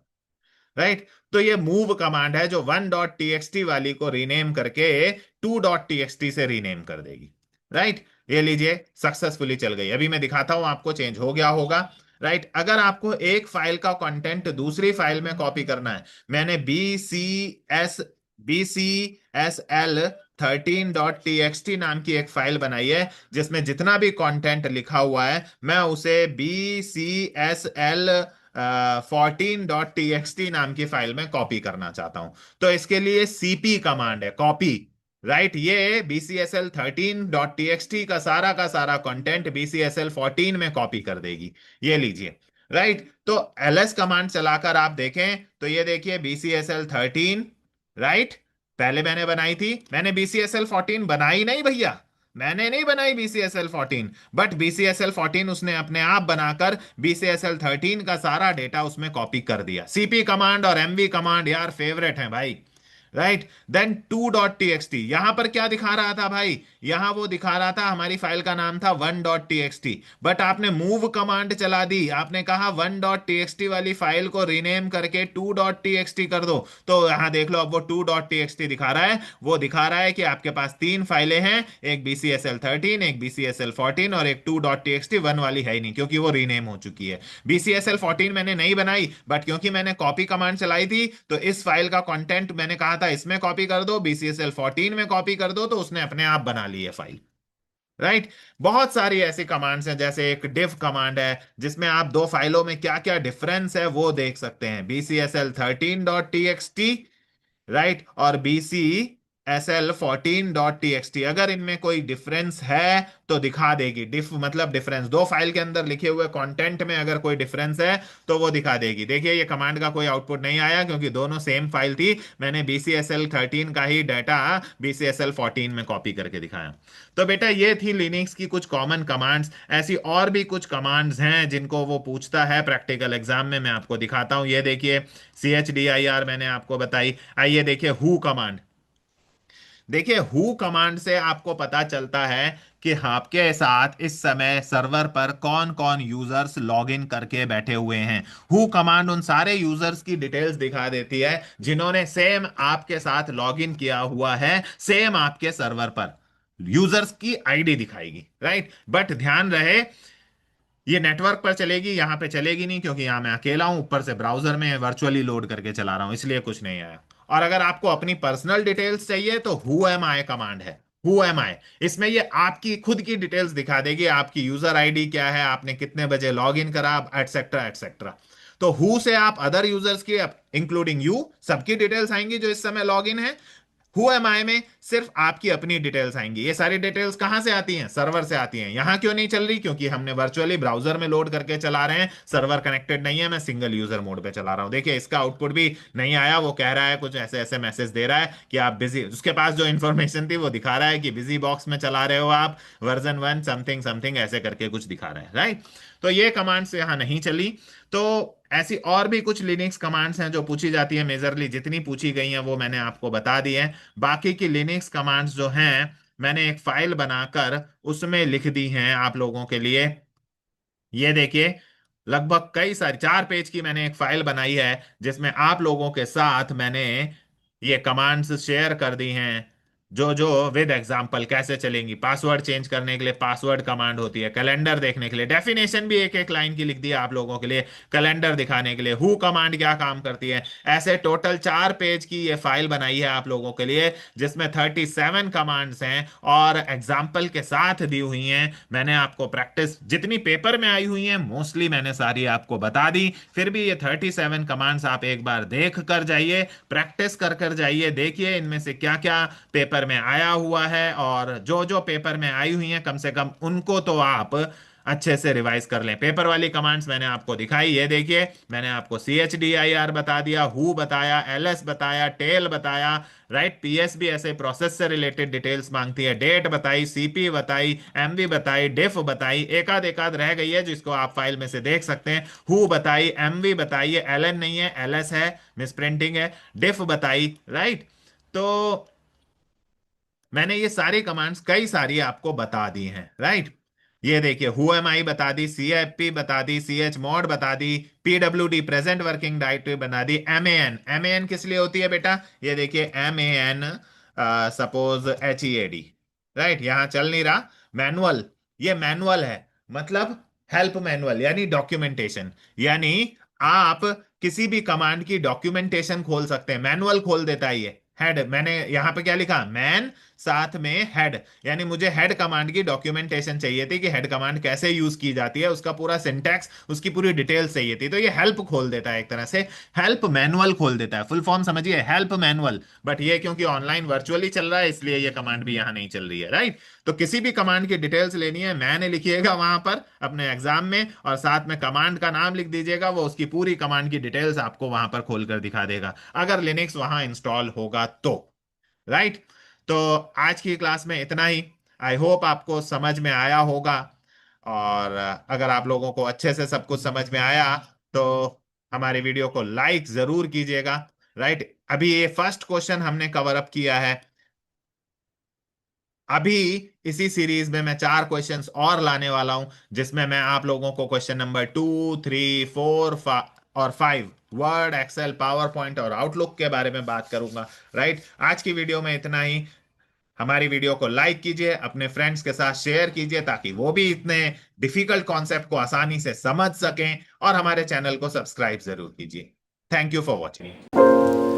राइट। तो ये मूव कमांड है जो 1.TXT वाली को रीनेम करके 2.TXT से रीनेम कर देगी, राइट। ये लीजिए सक्सेसफुली चल गई। अभी मैं दिखाता हूं आपको, चेंज हो गया होगा, राइट। अगर आपको एक फाइल का कंटेंट दूसरी फाइल में कॉपी करना है, मैंने BCSL13.TXT नाम की एक फाइल बनाई है जिसमें जितना भी कंटेंट लिखा हुआ है मैं उसे BCSL 14.TXT नाम की फाइल में कॉपी करना चाहता हूं। तो इसके लिए CP कमांड है, कॉपी, राइट। ये BCSL13.TXT का सारा कंटेंट BCSL14 में कॉपी कर देगी। ये लीजिए, राइट। तो LS कमांड चलाकर आप देखें तो ये देखिए BCSL13, राइट। पहले मैंने बनाई थी, मैंने BCSL14 बनाई नहीं भैया, मैंने नहीं बनाई BCSL14, बट BCSL14 उसने अपने आप बनाकर BCSL13 का सारा डेटा उसमें कॉपी कर दिया। CP कमांड और MV कमांड यार फेवरेट है भाई, राइट। Then two dot T X T, यहां पर क्या दिखा रहा था भाई, यहां वो दिखा रहा था हमारी फाइल का नाम था one dot T X T, but आपने मूव कमांड चला दी, आपने कहा one dot T X T वाली फाइल को रीनेम करके to dot T X T कर दो, तो यहां देख लो अब वो to dot T X T दिखा रहा है। वो दिखा रहा है कि आपके पास तीन फाइलें हैं, एक बी सी एस एल 13, एक बी सी एस एल 14 और एक to dot T X T, one वाली है ही नहीं क्योंकि वो रीनेम हो चुकी है। बी सी एस एल 14 मैंने नहीं बनाई, बट क्योंकि मैंने कॉपी कमांड चलाई थी तो इस फाइल का कंटेंट मैंने कहा था इसमें कॉपी कर दो, बीसीएसएल 14 में कॉपी कर दो, तो उसने अपने आप बना ली है फाइल। राइट। बहुत सारी ऐसी कमांड्स हैं, जैसे एक diff कमांड है जिसमें आप दो फाइलों में क्या क्या डिफरेंस है वो देख सकते हैं, bcsl13.txt, राइट, और bcsl14.txt, अगर इनमें कोई डिफरेंस है तो दिखा देगी। डिफ मतलब डिफरेंस, दो फाइल के अंदर लिखे हुए कंटेंट में अगर कोई डिफरेंस है तो वो दिखा देगी। देखिए ये कमांड का कोई आउटपुट नहीं आया क्योंकि दोनों सेम फाइल थी, मैंने bcsl13 का ही डाटा bcsl14 में कॉपी करके दिखाया। तो बेटा ये थी लिनक्स की कुछ कॉमन कमांड्स। ऐसी और भी कुछ कमांड्स हैं जिनको वो पूछता है प्रैक्टिकल एग्जाम में, मैं आपको दिखाता हूं। ये देखिए CHDIR मैंने आपको बताई। आइए देखिए हु कमांड। देखिए हु कमांड से आपको पता चलता है कि आपके साथ इस समय सर्वर पर कौन कौन यूजर्स लॉगिन करके बैठे हुए हैं। हु कमांड उन सारे यूजर्स की डिटेल्स दिखा देती है जिन्होंने सेम आपके साथ लॉगिन किया हुआ है, सेम आपके सर्वर पर यूजर्स की आईडी दिखाएगी। राइट, बट ध्यान रहे ये नेटवर्क पर चलेगी, यहां पे चलेगी नहीं क्योंकि यहां मैं अकेला हूं, ऊपर से ब्राउजर में वर्चुअली लोड करके चला रहा हूं, इसलिए कुछ नहीं आया। और अगर आपको अपनी पर्सनल डिटेल्स चाहिए तो हु एम आई कमांड है। हु एम आई, इसमें ये आपकी खुद की डिटेल्स दिखा देगी, आपकी यूजर आईडी क्या है, आपने कितने बजे लॉग इन करा, एटसेट्रा एटसेट्रा। तो हु से आप अदर यूजर्स की इंक्लूडिंग यू सबकी डिटेल्स आएंगी जो इस समय लॉग इन है। हु एम आई में सिर्फ आपकी अपनी डिटेल्स आएंगी। ये सारी डिटेल्स कहां से आती हैं, सर्वर से आती हैं। यहां क्यों नहीं चल रही, क्योंकि हमने वर्चुअली ब्राउजर में लोड करके चला रहे हैं, सर्वर कनेक्टेड नहीं है, मैं सिंगल यूजर मोड पे चला रहा हूं। देखिए इसका आउटपुट भी नहीं आया, वो कह रहा है कुछ ऐसे ऐसे मैसेज दे रहा है कि आप बिजी, उसके पास जो इंफॉर्मेशन थी वो दिखा रहा है कि बिजी बॉक्स में चला रहे हो आप, वर्जन 1 समथिंग समथिंग ऐसे करके कुछ दिखा रहा है। राइट, तो ये कमांड्स यहाँ नहीं चली। तो ऐसी और भी कुछ लिनक्स कमांड्स हैं जो पूछी जाती है, मेजरली जितनी पूछी गई हैं वो मैंने आपको बता दी है। बाकी की लिनक्स कमांड्स जो हैं मैंने एक फाइल बनाकर उसमें लिख दी हैं आप लोगों के लिए। ये देखिए लगभग कई सारी 4 पेज की मैंने एक फाइल बनाई है जिसमें आप लोगों के साथ मैंने ये कमांड्स शेयर कर दी हैं, जो जो विद एग्जांपल कैसे चलेंगी। पासवर्ड चेंज करने के लिए पासवर्ड कमांड होती है, कैलेंडर देखने के लिए डेफिनेशन भी एक एक लाइन की लिख दी है आप लोगों के लिए, कैलेंडर दिखाने के लिए हु कमांड क्या काम करती है। ऐसे टोटल 4 पेज की ये फाइल बनाई है आप लोगों के लिए जिसमें 37 कमांड्स हैं और एग्जाम्पल के साथ दी हुई हैं। मैंने आपको प्रैक्टिस जितनी पेपर में आई हुई हैं मोस्टली मैंने सारी आपको बता दी, फिर भी ये 37 कमांड्स आप एक बार देख कर जाइए, प्रैक्टिस कर कर जाइए, देखिए इनमें से क्या क्या पेपर में आया हुआ है, और जो जो पेपर में आई हुई हैं कम से कम उनको तो आप अच्छे से रिवाइज कर लें। पेपर वाली कमांड्स मैंने आपको दिखाई, ये देखिए मैंने आपको CHDIR बता दिया, हु बताया, LS बताया, टेल बताया। राइट, PS भी ऐसे प्रोसेस से रिलेटेड डिटेल्स मांगती है, डेट बताई, CP बताई, MV बताई, डिफ बताई, एक आध रह गई है जिसको आप फाइल में से देख सकते हैं। हु बताई, MV बताई, ये LN नहीं है LS है, मिस प्रिंटिंग है, डिफ बताई। राइट, तो मैंने ये सारी कमांड्स कई सारी आपको बता दी हैं। राइट, ये देखिए हु एम आई बता दी, CFP बता दी, chmod बता दी, PWD प्रेजेंट वर्किंग डायरेक्टरी बना दी, MAN किस लिए होती है बेटा, ये देखिए MAN सपोज HEAD। राइट, यहां चल नहीं रहा मैनुअल, ये मैनुअल है, मतलब हेल्प मैनुअल यानी डॉक्यूमेंटेशन, यानी आप किसी भी कमांड की डॉक्यूमेंटेशन खोल सकते हैं, मैनुअल खोल देता है ये। हेड, मैंने यहां पे क्या लिखा, मैन साथ में हेड, यानी मुझे हेड कमांड की डॉक्यूमेंटेशन चाहिए थी कि हेड कमांड कैसे यूज की जाती है, उसका पूरा सिंटैक्स, उसकी पूरी डिटेल्स चाहिए थी, तो ये हेल्प खोल देता है एक तरह से, हेल्प मैनुअल खोल देता है, फुल फॉर्म समझिए हेल्प मैनुअल। बट ये क्योंकि ऑनलाइन वर्चुअली चल रहा है इसलिए ये कमांड भी यहां नहीं चल रही है। राइट, तो किसी भी कमांड की डिटेल्स लेनी है मैंने लिखिएगा वहां पर अपने एग्जाम में, और साथ में कमांड का नाम लिख दीजिएगा, वो उसकी पूरी कमांड की डिटेल्स आपको वहां पर खोलकर दिखा देगा अगर लिनक्स वहां इंस्टॉल होगा तो। राइट, तो आज की क्लास में इतना ही। आई होप आपको समझ में आया होगा, और अगर आप लोगों को अच्छे से सब कुछ समझ में आया तो हमारी वीडियो को लाइक जरूर कीजिएगा। राइट। अभी ये फर्स्ट क्वेश्चन हमने कवर अप किया है। अभी इसी सीरीज में मैं 4 क्वेश्चंस और लाने वाला हूं, जिसमें मैं आप लोगों को क्वेश्चन नंबर 2, 3, 4 और 5 वर्ड, एक्सेल, पावर पॉइंट और आउटलुक के बारे में बात करूंगा। राइट, आज की वीडियो में इतना ही। हमारी वीडियो को लाइक कीजिए, अपने फ्रेंड्स के साथ शेयर कीजिए, ताकि वो भी इतने डिफिकल्ट कॉन्सेप्ट को आसानी से समझ सकें, और हमारे चैनल को सब्सक्राइब जरूर कीजिए। Thank you for watching.